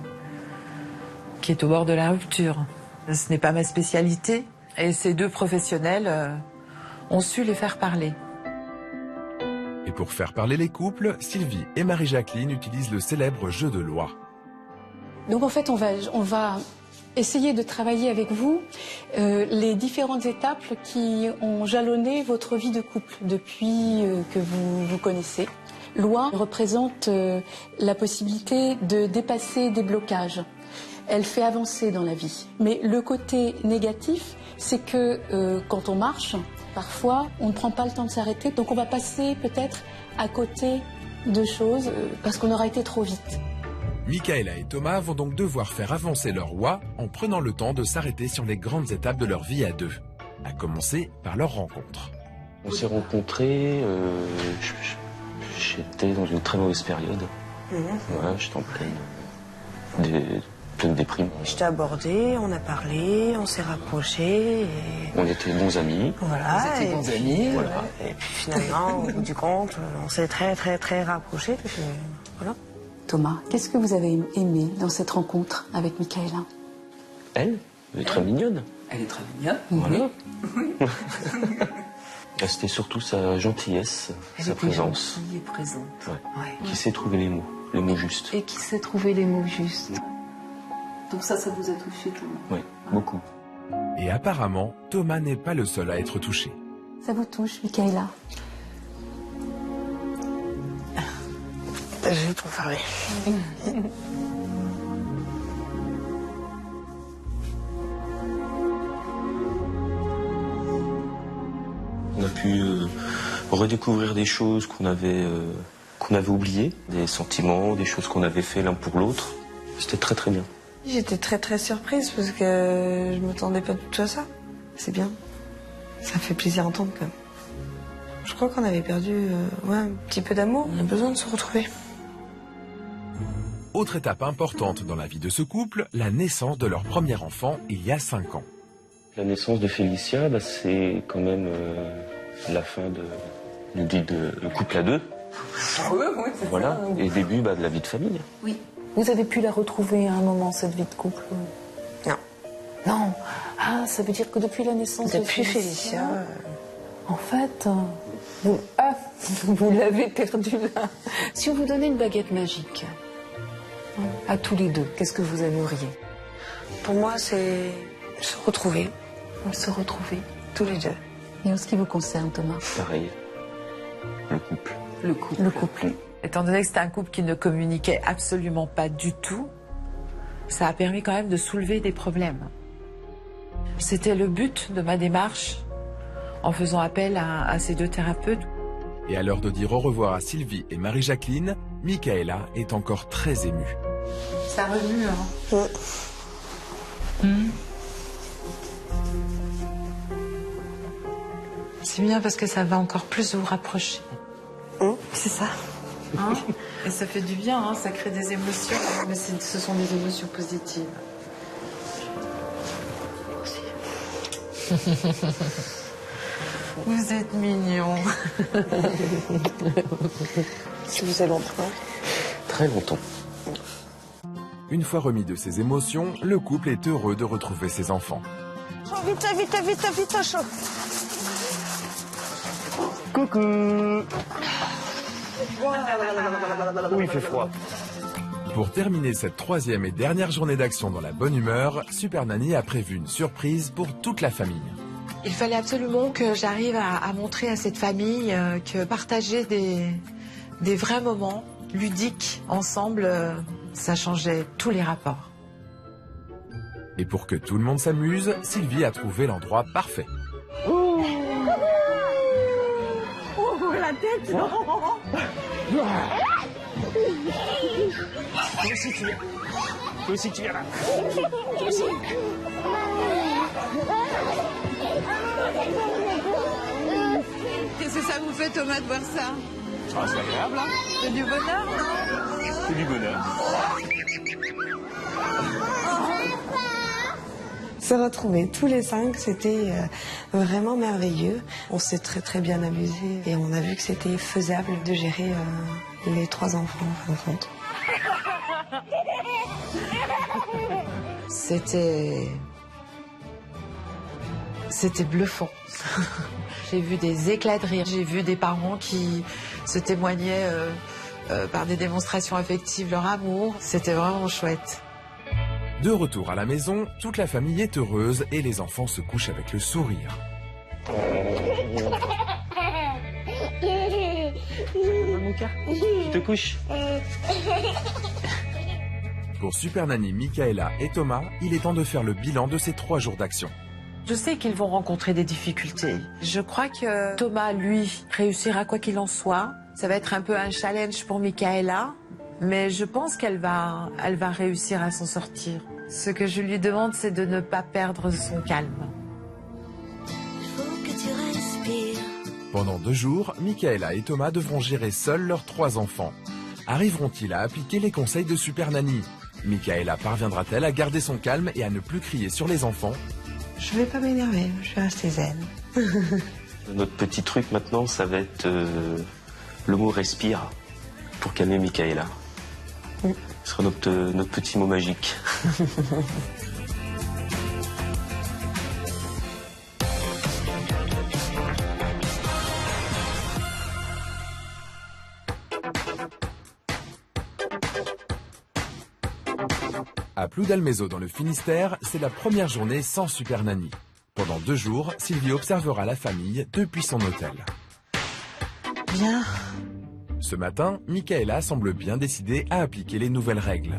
qui est au bord de la rupture. Ce n'est pas ma spécialité et ces 2 professionnels ont su les faire parler. Et pour faire parler les couples, Sylvie et Marie-Jacqueline utilisent le célèbre jeu de loi. Donc en fait, on va essayer de travailler avec vous les différentes étapes qui ont jalonné votre vie de couple depuis que vous vous connaissez. Loi représente la possibilité de dépasser des blocages. Elle fait avancer dans la vie. Mais le côté négatif, c'est que quand on marche, parfois, on ne prend pas le temps de s'arrêter. Donc on va passer peut-être à côté de choses parce qu'on aura été trop vite. Michaela et Thomas vont donc devoir faire avancer leur loi en prenant le temps de s'arrêter sur les grandes étapes de leur vie à 2, à commencer par leur rencontre. On s'est rencontrés, j'étais dans une très mauvaise période. Ouais, j'étais en pleine déprime. Je t'ai abordé, on a parlé, on s'est rapprochés. Et... On était bons amis. Voilà. Vous étiez bons amis. Voilà. Et puis finalement, au bout du compte, on s'est très très très rapprochés. Puis, voilà. Thomas, qu'est-ce que vous avez aimé dans cette rencontre avec Michaela? Elle est très mignonne. Elle est très mignonne. Voilà. C'était surtout sa gentillesse, sa présence. Elle est présente. Ouais. Qui sait trouver les mots justes. Et qui sait trouver les mots justes. Donc ça vous a touché, Thomas? Oui, beaucoup. Et apparemment, Thomas n'est pas le seul à être touché. Ça vous touche, Michaela? Je vais trop parler. On a pu redécouvrir des choses qu'on avait oubliées, des sentiments, des choses qu'on avait fait l'un pour l'autre. C'était très très bien. J'étais très très surprise parce que je m'attendais pas du tout à ça. C'est bien. Ça fait plaisir à entendre quand même. Je crois qu'on avait perdu un petit peu d'amour. On a besoin de se retrouver. Autre étape importante dans la vie de ce couple, la naissance de leur premier enfant il y a 5 ans. La naissance de Félicia, c'est quand même la fin du couple à 2. Oui, c'est voilà. Et le début de la vie de famille. Oui. Vous avez pu la retrouver à un moment, cette vie de couple? Non. Non. Ah, ça veut dire que depuis la naissance depuis de Félicia... Félicia En fait, Vous l'avez perdu là. Si on vous donnait une baguette magique, à tous les deux, qu'est-ce que vous aimeriez? Pour moi, c'est se retrouver. Se retrouver, tous les deux. Et en ce qui vous concerne, Thomas? Pareil. Le couple. Le couple. Le couple. Étant donné que c'était un couple qui ne communiquait absolument pas du tout, ça a permis quand même de soulever des problèmes. C'était le but de ma démarche en faisant appel à ces deux thérapeutes. Et à l'heure de dire au revoir à Sylvie et Marie-Jacqueline, Michaela est encore très émue. Ça remue, hein. C'est bien parce que ça va encore plus vous rapprocher. C'est ça. Hein? Et ça fait du bien, hein, ça crée des émotions, mais ce sont des émotions positives. Vous êtes mignons. Ça vous fait longtemps? Très longtemps. Une fois remis de ses émotions, le couple est heureux de retrouver ses enfants. Vite, vite, vite, vite, chaud. Coucou. Oui, il fait froid. Pour terminer cette troisième et dernière journée d'action dans la bonne humeur, Super Nanny a prévu une surprise pour toute la famille. Il fallait absolument que j'arrive à montrer à cette famille que partager des vrais moments ludiques ensemble, ça changeait tous les rapports. Et pour que tout le monde s'amuse, Sylvie a trouvé l'endroit parfait. Oh, la tête, non. Toi aussi tu viens. Toi aussi tu viens là. Toi aussi. Qu'est-ce que ça vous fait, Thomas, de voir ça? Ah, c'est agréable, hein? C'est du bonheur, non? C'est du bonheur. Se retrouver tous les 5, c'était vraiment merveilleux. On s'est très très bien amusé et on a vu que c'était faisable de gérer les 3 enfants en fin de compte. C'était bluffant. J'ai vu des éclats de rire, j'ai vu des parents qui se témoignaient par des démonstrations affectives leur amour. C'était vraiment chouette. De retour à la maison, toute la famille est heureuse et les enfants se couchent avec le sourire. Mouka, tu te couches? Pour Super Nanny, Michaela et Thomas, il est temps de faire le bilan de ces 3 jours d'action. Je sais qu'ils vont rencontrer des difficultés. Je crois que Thomas, lui, réussira quoi qu'il en soit. Ça va être un peu un challenge pour Michaela, mais je pense qu'elle va réussir à s'en sortir. Ce que je lui demande, c'est de ne pas perdre son calme. Pendant 2 jours, Michaela et Thomas devront gérer seuls leurs 3 enfants. Arriveront-ils à appliquer les conseils de Super Nanny? Michaela parviendra-t-elle à garder son calme et à ne plus crier sur les enfants? Je vais pas m'énerver, je vais rester zen. Notre petit truc maintenant, ça va être le mot respire pour calmer Michaela. Ce sera notre petit mot magique. À Ploudalmézeau dans le Finistère, c'est la première journée sans Super Nanny. Pendant 2 jours, Sylvie observera la famille depuis son hôtel. Bien. Ce matin, Michaela semble bien décidée à appliquer les nouvelles règles.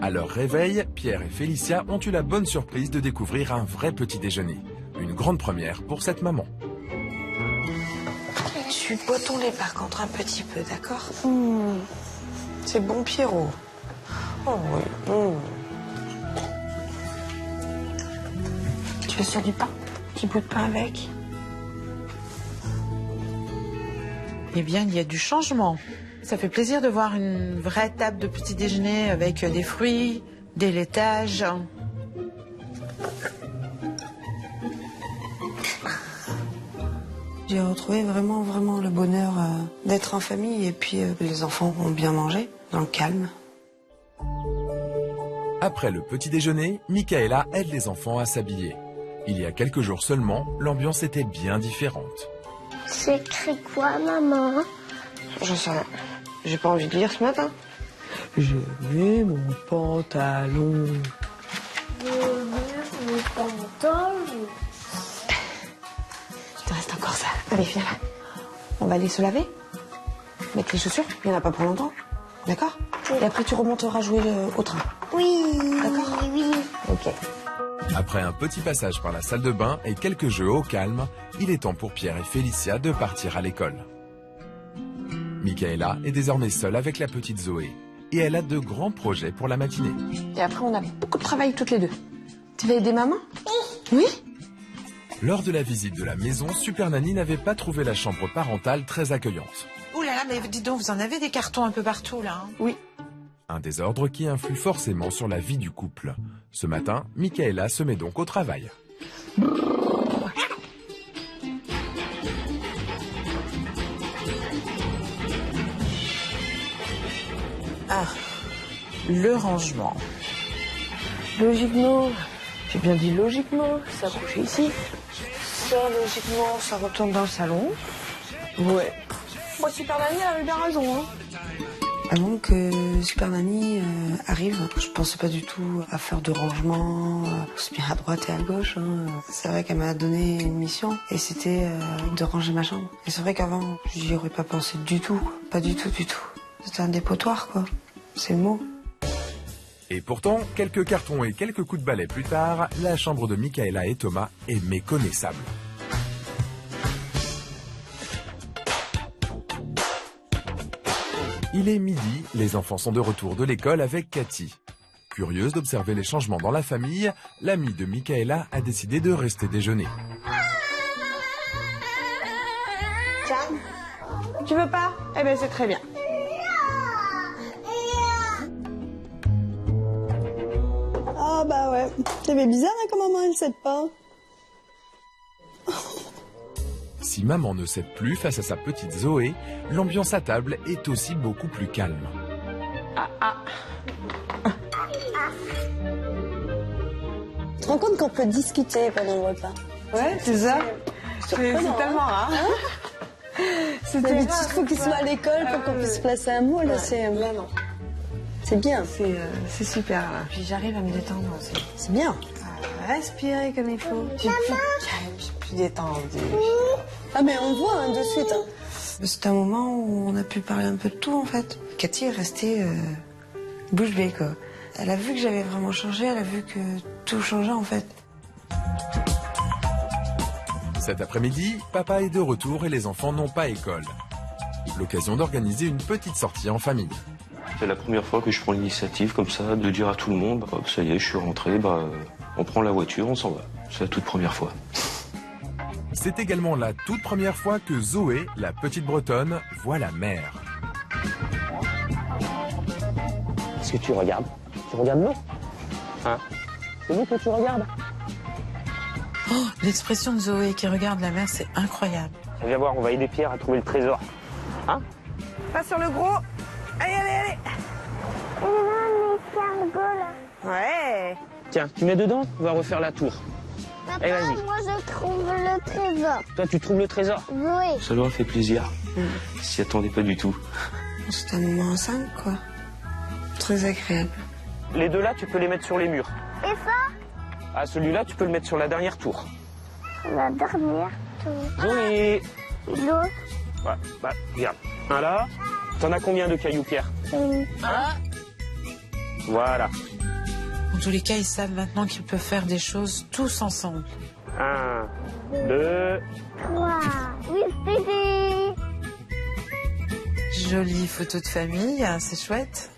À leur réveil, Pierre et Félicia ont eu la bonne surprise de découvrir un vrai petit déjeuner. Une grande première pour cette maman. Tu bois ton lait par contre un petit peu, d'accord? C'est bon, Pierrot. Oh oui. Tu veux sur du pain? Petit bout de pain avec? Eh bien, il y a du changement. Ça fait plaisir de voir une vraie table de petit déjeuner avec des fruits, des laitages. J'ai retrouvé vraiment le bonheur d'être en famille et puis les enfants ont bien mangé, dans le calme. Après le petit déjeuner, Michaela aide les enfants à s'habiller. Il y a quelques jours seulement, l'ambiance était bien différente. C'est écrit quoi, maman? J'en sais rien. J'ai pas envie de lire ce matin. Je mets mon pantalon. Je mets mon pantalon. Il te reste encore ça. Allez, viens là. On va aller se laver. Mettre les chaussures. Il n'y en a pas pour longtemps. D'accord? Et après, tu remonteras jouer au train. Oui. D'accord? Oui. Ok. Après un petit passage par la salle de bain et quelques jeux au calme, il est temps pour Pierre et Félicia de partir à l'école. Michaela est désormais seule avec la petite Zoé et elle a de grands projets pour la matinée. Et après, on a beaucoup de travail toutes les deux. Tu vas aider maman? Oui. Lors de la visite de la maison, Super Nanny n'avait pas trouvé la chambre parentale très accueillante. Ouh là là, mais dis donc, vous en avez des cartons un peu partout là. Hein. Oui. Un désordre qui influe forcément sur la vie du couple. Ce matin, Michaela se met donc au travail. Ah, le rangement. Logiquement, j'ai bien dit logiquement, ça couché ici. Ça, logiquement, ça retourne dans le salon. Ouais. Moi, Super Nanny, elle avait bien raison, hein. Avant que Super Nanny arrive, je pensais pas du tout à faire de rangement, aussi bien à droite et à gauche. Hein. C'est vrai qu'elle m'a donné une mission et c'était de ranger ma chambre. Et c'est vrai qu'avant, j'y aurais pas pensé du tout, pas du tout, du tout. C'était un dépotoir, quoi. C'est le mot. Et pourtant, quelques cartons et quelques coups de balai plus tard, la chambre de Michaela et Thomas est méconnaissable. Il est midi, les enfants sont de retour de l'école avec Cathy. Curieuse d'observer les changements dans la famille, l'amie de Michaela a décidé de rester déjeuner. Tiens, tu veux pas? Eh ben c'est très bien. Ah bah ouais, c'est bizarre hein, quand maman elle cède pas. Si maman ne cède plus face à sa petite Zoé, l'ambiance à table est aussi beaucoup plus calme. Tu te rends compte qu'on peut discuter pendant le repas? Ouais, c'est ça. C'est tellement rare. D'habitude, il faut qu'il soit à l'école pour qu'on puisse placer un mot. Là, Là, non. C'est bien. C'est super. Là. Puis j'arrive à me détendre aussi. C'est bien. Respirer comme il faut. Je suis plus calme, je suis plus détendue. Ah mais on voit hein, de suite. Hein. C'est un moment où on a pu parler un peu de tout en fait. Cathy est restée bouche bée quoi. Elle a vu que j'avais vraiment changé, elle a vu que tout changeait en fait. Cet après-midi, papa est de retour et les enfants n'ont pas école. L'occasion d'organiser une petite sortie en famille. C'est la première fois que je prends l'initiative comme ça, de dire à tout le monde, bah, ça y est, je suis rentré, bah, on prend la voiture, on s'en va. C'est la toute première fois. C'est également la toute première fois que Zoé, la petite bretonne, voit la mer. Qu'est-ce que tu regardes? Tu regardes l'eau? Hein? C'est l'eau que tu regardes? Oh, l'expression de Zoé qui regarde la mer, c'est incroyable. Viens voir, on va aider Pierre à trouver le trésor. Hein? Pas sur le gros. Allez, allez, allez. Ouais. Tiens, tu mets dedans, on va refaire la tour. Papa, Allez, vas-y. moi je trouve le trésor. Toi, tu trouves le trésor? Oui. Ça leur a fait plaisir. Ils s'y attendaient pas du tout. C'est un moment en 5 quoi. Très agréable. Les deux là, tu peux les mettre sur les murs. Et ça? Ah, celui-là, tu peux le mettre sur la dernière tour. La dernière tour. Joli. L'autre. Ouais, bah, regarde. Un là. T'en as combien de cailloux, Pierre? Voilà. En tous les cas, ils savent maintenant qu'ils peuvent faire des choses tous ensemble. 1, 2, 3. Oui, Stevie. Jolie photo de famille, hein, c'est chouette.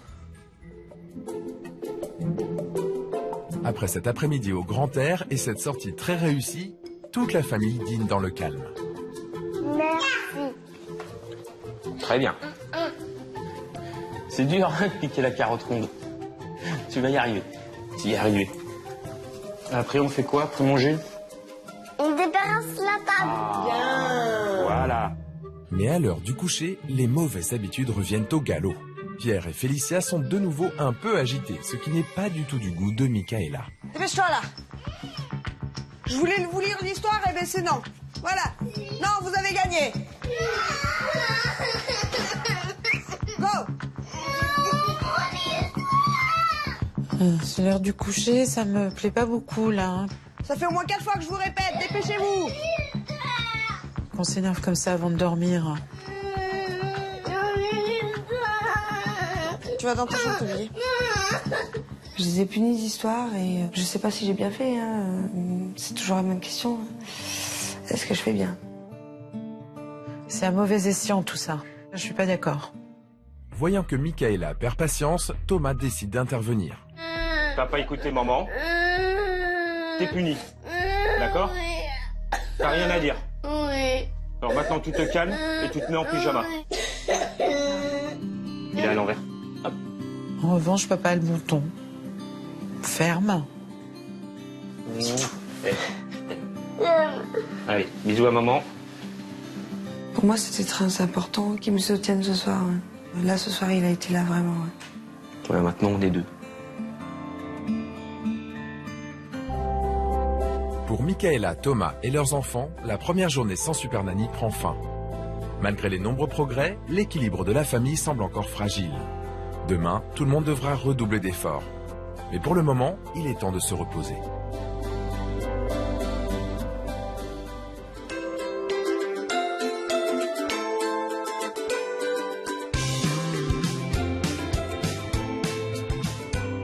Après cet après-midi au grand air et cette sortie très réussie, toute la famille dîne dans le calme. Merci. Très bien. C'est dur de piquer la carotte ronde. Tu vas y arriver. Tu y arriver. Après, on fait quoi après manger? On débarrasse la table. Bien. Voilà. Mais à l'heure du coucher, les mauvaises habitudes reviennent au galop. Pierre et Félicia sont de nouveau un peu agités, ce qui n'est pas du tout du goût de Michaela. Dépêche-toi là. Je voulais vous lire l'histoire, et ben c'est non. Voilà. Non, vous avez gagné. Go. C'est l'heure du coucher, ça me plaît pas beaucoup là. Hein. Ça fait au moins 4 fois que je vous répète, dépêchez-vous. Qu'on s'énerve comme ça avant de dormir. Tu vas dans ta chambre, t'oublier. Je les ai punis d'histoire et je sais pas si j'ai bien fait. Hein. C'est toujours la même question. Est-ce que je fais bien? C'est un mauvais escient tout ça. Je suis pas d'accord. Voyant que Michaela perd patience, Thomas décide d'intervenir. T'as pas écouté maman? T'es puni. D'accord? T'as rien à dire. Oui. Alors maintenant tu te calmes et tu te mets en pyjama. Il est à l'envers. Hop. En revanche, papa a le bouton. Ferme. Allez, bisous à maman. Pour moi, c'était très important qu'il me soutienne ce soir. Ouais. Là, ce soir, il a été là vraiment. Ouais. Ouais, maintenant on est deux. Pour Michaela, Thomas et leurs enfants, la première journée sans Super Nanny prend fin. Malgré les nombreux progrès, l'équilibre de la famille semble encore fragile. Demain, tout le monde devra redoubler d'efforts. Mais pour le moment, il est temps de se reposer.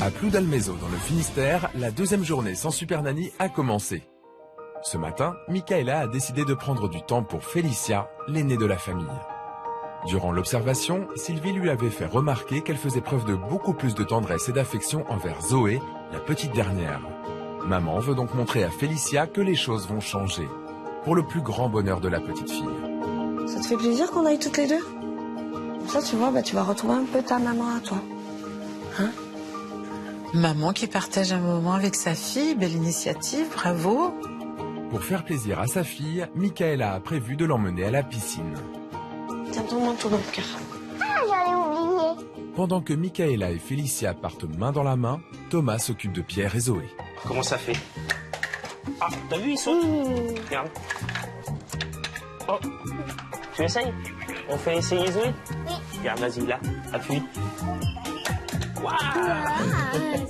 À Ploudalmézeau, dans le Finistère, la deuxième journée sans Super Nanny a commencé. Ce matin, Michaela a décidé de prendre du temps pour Félicia, l'aînée de la famille. Durant l'observation, Sylvie lui avait fait remarquer qu'elle faisait preuve de beaucoup plus de tendresse et d'affection envers Zoé, la petite dernière. Maman veut donc montrer à Félicia que les choses vont changer, pour le plus grand bonheur de la petite fille. Ça te fait plaisir qu'on aille toutes les deux? Ça, tu vois, tu vas retrouver un peu ta maman à toi. Hein? Maman qui partage un moment avec sa fille, belle initiative, bravo. Pour faire plaisir à sa fille, Michaela a prévu de l'emmener à la piscine. Tiens ton manteau dans le cœur. Ah, j'allais oublier. Pendant que Michaela et Félicia partent main dans la main, Thomas s'occupe de Pierre et Zoé. Comment ça fait? Ah, t'as vu, il saute. Regarde. Oh, tu essayes? On fait essayer Zoé? Oui. Regarde, vas-y, là, appuie. Waouh! Ah,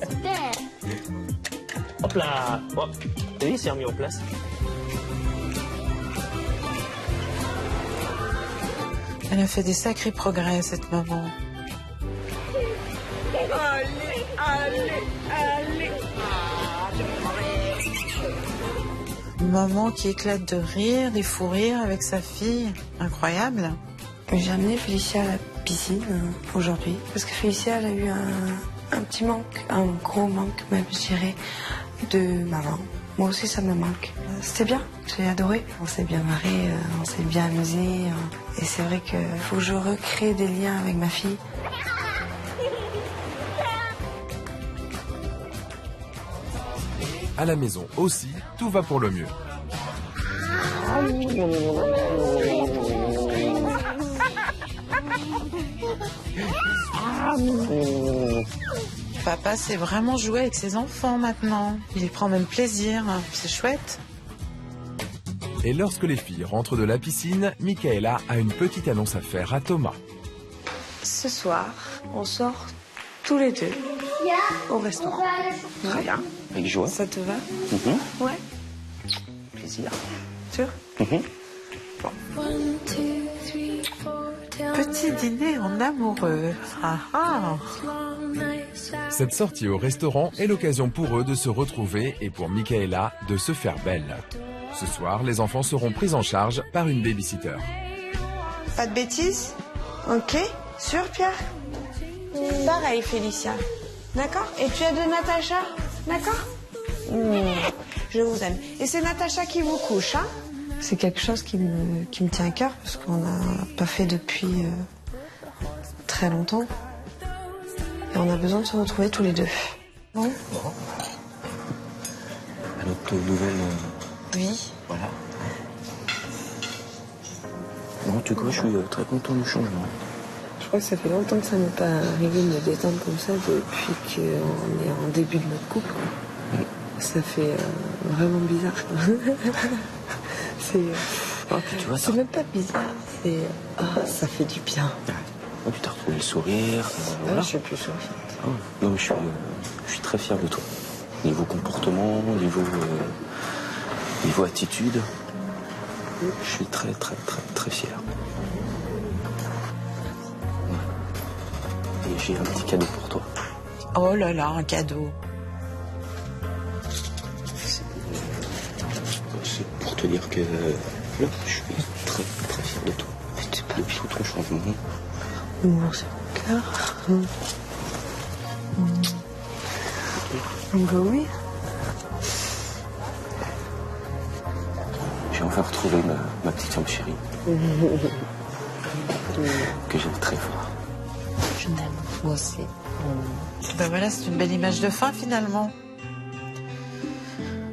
super. Hop là! Oh, t'as vu, il s'est remis en place. Elle a fait des sacrés progrès, cette maman. Allez. Maman qui éclate de rire, des fous rires avec sa fille. Incroyable. J'ai amené Félicia à la piscine aujourd'hui parce que Félicia, elle a eu un petit manque, un gros manque même, je dirais, de maman. Moi aussi, ça me manque. C'était bien, j'ai adoré. On s'est bien marré, on s'est bien amusé. Et c'est vrai qu'il faut que je recrée des liens avec ma fille. À la maison aussi, tout va pour le mieux. Papa sait vraiment jouer avec ses enfants maintenant. Il y prend même plaisir. C'est chouette. Et lorsque les filles rentrent de la piscine, Michaela a une petite annonce à faire à Thomas. Ce soir, on sort tous les deux au restaurant. Très bien. Avec joie. Ça te va? Ouais. Plaisir. Sûr? Petit dîner en amoureux. Ah ah. Cette sortie au restaurant est l'occasion pour eux de se retrouver et pour Michaela de se faire belle. Ce soir, les enfants seront pris en charge par une babysitter. Pas de bêtises? Ok. Sûr, Pierre? Pareil, Félicia. D'accord? Et tu es de Natacha? D'accord? Je vous aime. Et c'est Natacha qui vous couche, hein? C'est quelque chose qui me tient à cœur parce qu'on n'a pas fait depuis très longtemps. Et on a besoin de se retrouver tous les deux. Bon? À notre nouvelle vie. Voilà. Bon, en tout cas, je suis très content du changement. Je crois que ça fait longtemps que ça m'est pas arrivé de me détendre comme ça depuis qu'on est en début de notre couple. Ça fait vraiment bizarre. C'est même pas bizarre, c'est... Ah, ça fait du bien. Ouais, tu t'as retrouvé le sourire. Voilà. Je suis plus souriante. Ah, non, mais je suis très fier de toi. Niveau comportement, niveau attitude, je suis très, très, très, très fier. Ouais. Et j'ai un petit cadeau pour toi. Oh là là, un cadeau. C'est pour te dire que là, je suis très, très fier de toi. Depuis tout ton changement. Mon cœur. Bah oui. J'ai enfin retrouvé ma petite âme chérie. Que j'aime très fort. Je t'aime, moi aussi. Ben voilà, c'est une belle image de fin finalement.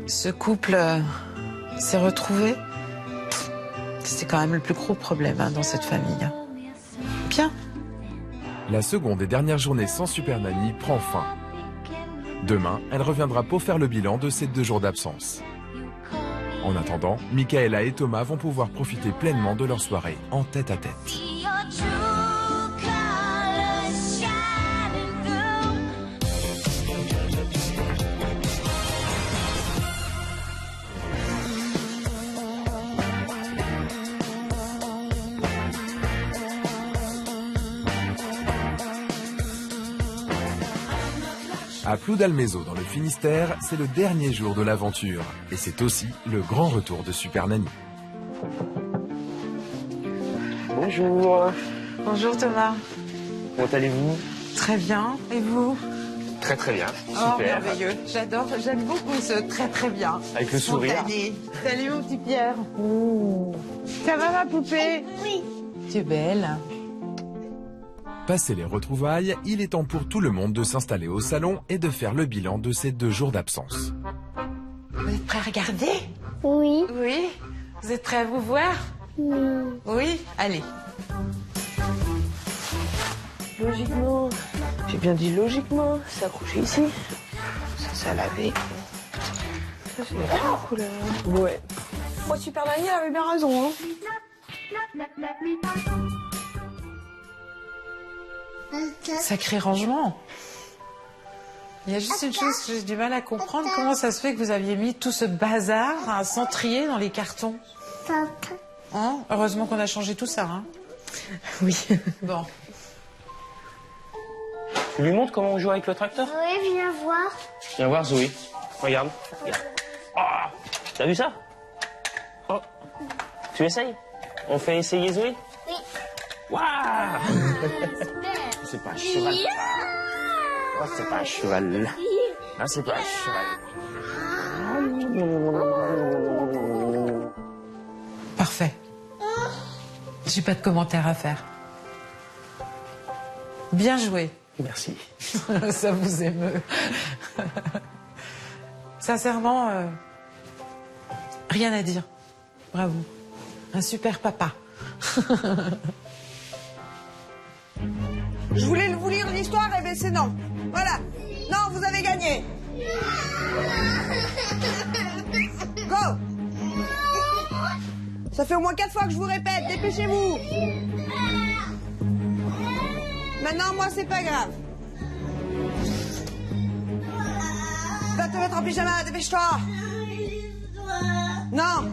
Ce couple s'est retrouvé. C'était quand même le plus gros problème dans cette famille. Bien. La seconde et dernière journée sans Super Nanny prend fin. Demain, elle reviendra pour faire le bilan de ces 2 jours d'absence. En attendant, Michaela et Thomas vont pouvoir profiter pleinement de leur soirée en tête-à-tête. À Ploudalmézeau, dans le Finistère, c'est le dernier jour de l'aventure. Et c'est aussi le grand retour de Super Nanny. Bonjour. Bonjour Thomas. Comment allez-vous? Très bien. Et vous? Très très bien. Oh, Super. merveilleux. J'adore, j'aime beaucoup ce très très bien. Avec le sourire. Spontané. Salut mon petit Pierre. Ouh. Ça va ma poupée? Oui. Tu es belle. Passé les retrouvailles, il est temps pour tout le monde de s'installer au salon et de faire le bilan de ces 2 jours d'absence. Vous êtes prêts à regarder? Oui. Oui. Vous êtes prêts à vous voir? Oui. Oui. Allez. Logiquement, j'ai bien dit logiquement, c'est accroché ici. Ça, c'est à laver. Ça, c'est la couleur. Ouais. Moi, Super Nanny, elle avait bien raison, hein. Sacré rangement. Il y a juste une chose que j'ai du mal à comprendre. Comment ça se fait que vous aviez mis tout ce bazar sans trier dans les cartons? Hein? Heureusement qu'on a changé tout ça. Hein? Oui. Bon. Tu lui montres comment on joue avec le tracteur? Oui, viens voir. Viens voir Zoé. Regarde. Regarde. Oh, t'as vu ça? Oh. Tu essayes? On fait essayer Zoé? Oui. Waouh! C'est pas un cheval. Oh, c'est pas un cheval. Ah, c'est pas un cheval. Parfait. J'ai pas de commentaires à faire. Bien joué. Merci. Ça vous émeut. Sincèrement, rien à dire. Bravo. Un super papa. Je voulais vous lire l'histoire, et bien c'est non. Voilà. Non, vous avez gagné. Go. Ça fait au moins 4 fois que je vous répète, dépêchez-vous. Maintenant, moi, c'est pas grave. Va te mettre en pyjama, dépêche-toi. Non.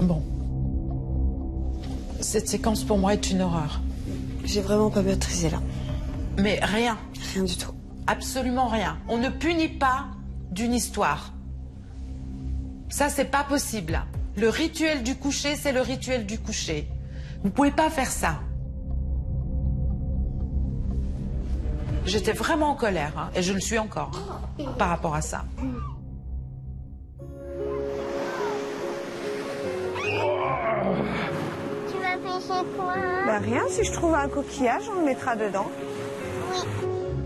Bon. Cette séquence pour moi est une horreur. J'ai vraiment pas maîtrisé là. Mais rien. Rien du tout. Absolument rien. On ne punit pas d'une histoire. Ça, c'est pas possible. Le rituel du coucher, c'est le rituel du coucher. Vous pouvez pas faire ça. J'étais vraiment en colère, hein, et je le suis encore, par rapport à ça. Tu vas pêcher quoi? Bah rien, si je trouve un coquillage, on le mettra dedans. Oui.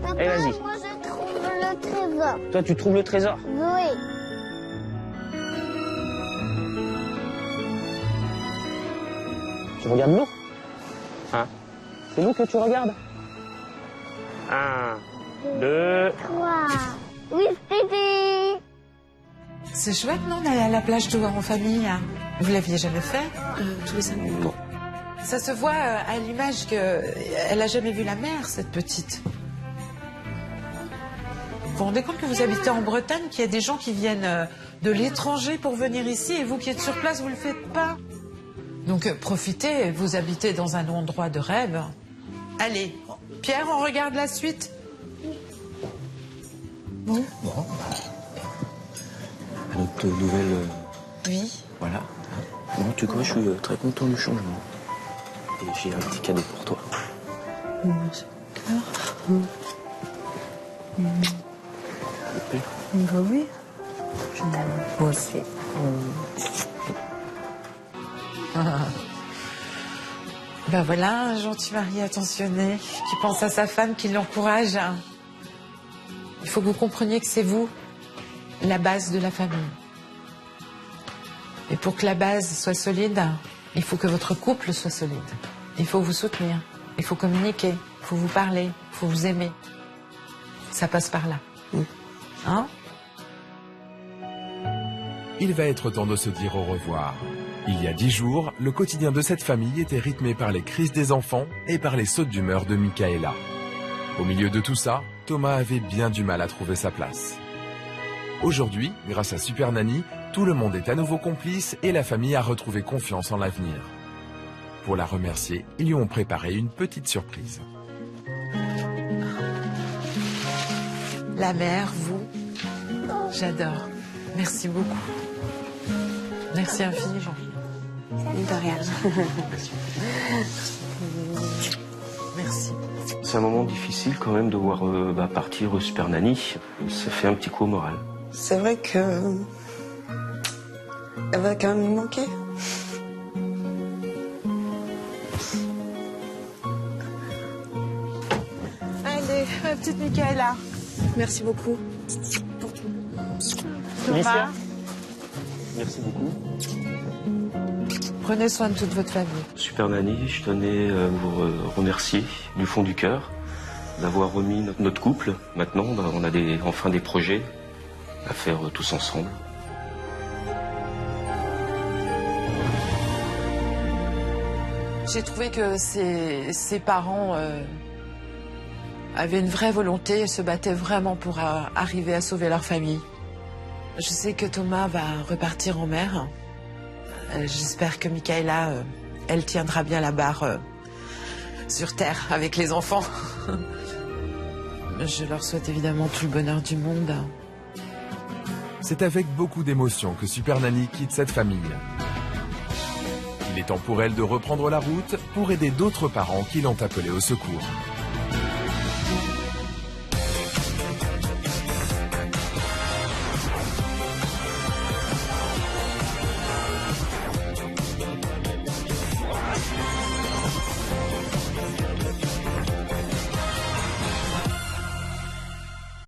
Papa, Allez, vas-y. moi je trouve le trésor. Toi, tu trouves le trésor? Oui. Tu regardes l'eau? Hein? C'est l'eau que tu regardes? 1, 2... 3. Oui, Stevie. C'est chouette, non, d'aller à la plage tout en famille, hein? Vous l'aviez jamais fait? Tous les samedis. Non. Ça se voit à l'image qu'elle a jamais vu la mer, cette petite. Vous vous rendez compte que vous habitez en Bretagne, qu'il y a des gens qui viennent de l'étranger pour venir ici, et vous qui êtes sur place, vous le faites pas? Donc profitez, vous habitez dans un endroit de rêve. Allez, Pierre, on regarde la suite. Bon. Notre nouvelle... Oui. Voilà. En tout cas, je suis très content du changement. Et j'ai un petit cadeau pour toi. Merci. Oui. Moi aussi. Ben voilà, un gentil mari attentionné qui pense à sa femme, qui l'encourage. Il faut que vous compreniez que c'est vous, la base de la famille. Et pour que la base soit solide, il faut que votre couple soit solide. Il faut vous soutenir, il faut communiquer, il faut vous parler, il faut vous aimer. Ça passe par là. Hein? Il va être temps de se dire au revoir. Il y a 10 jours, le quotidien de cette famille était rythmé par les crises des enfants et par les sautes d'humeur de Michaela. Au milieu de tout ça, Thomas avait bien du mal à trouver sa place. Aujourd'hui, grâce à Super Nanny, tout le monde est à nouveau complice et la famille a retrouvé confiance en l'avenir. Pour la remercier, ils lui ont préparé une petite surprise. La mère, vous, j'adore. Merci beaucoup. Merci infiniment. De rien. Merci. C'est un moment difficile quand même de voir partir Super Nanny. Ça fait un petit coup au moral. C'est vrai que... elle va quand même nous manquer. Allez, ma petite Michaela. Merci beaucoup. Félicia. Merci beaucoup. Prenez soin de toute votre famille. Super Nanny, je tenais à vous remercier du fond du cœur d'avoir remis notre couple. Maintenant, on a enfin des projets à faire tous ensemble. J'ai trouvé que ses parents avaient une vraie volonté et se battaient vraiment pour arriver à sauver leur famille. Je sais que Thomas va repartir en mer. J'espère que Michaela, elle tiendra bien la barre sur terre avec les enfants. Je leur souhaite évidemment tout le bonheur du monde. C'est avec beaucoup d'émotion que Super Nanny quitte cette famille. Il est temps pour elle de reprendre la route pour aider d'autres parents qui l'ont appelée au secours.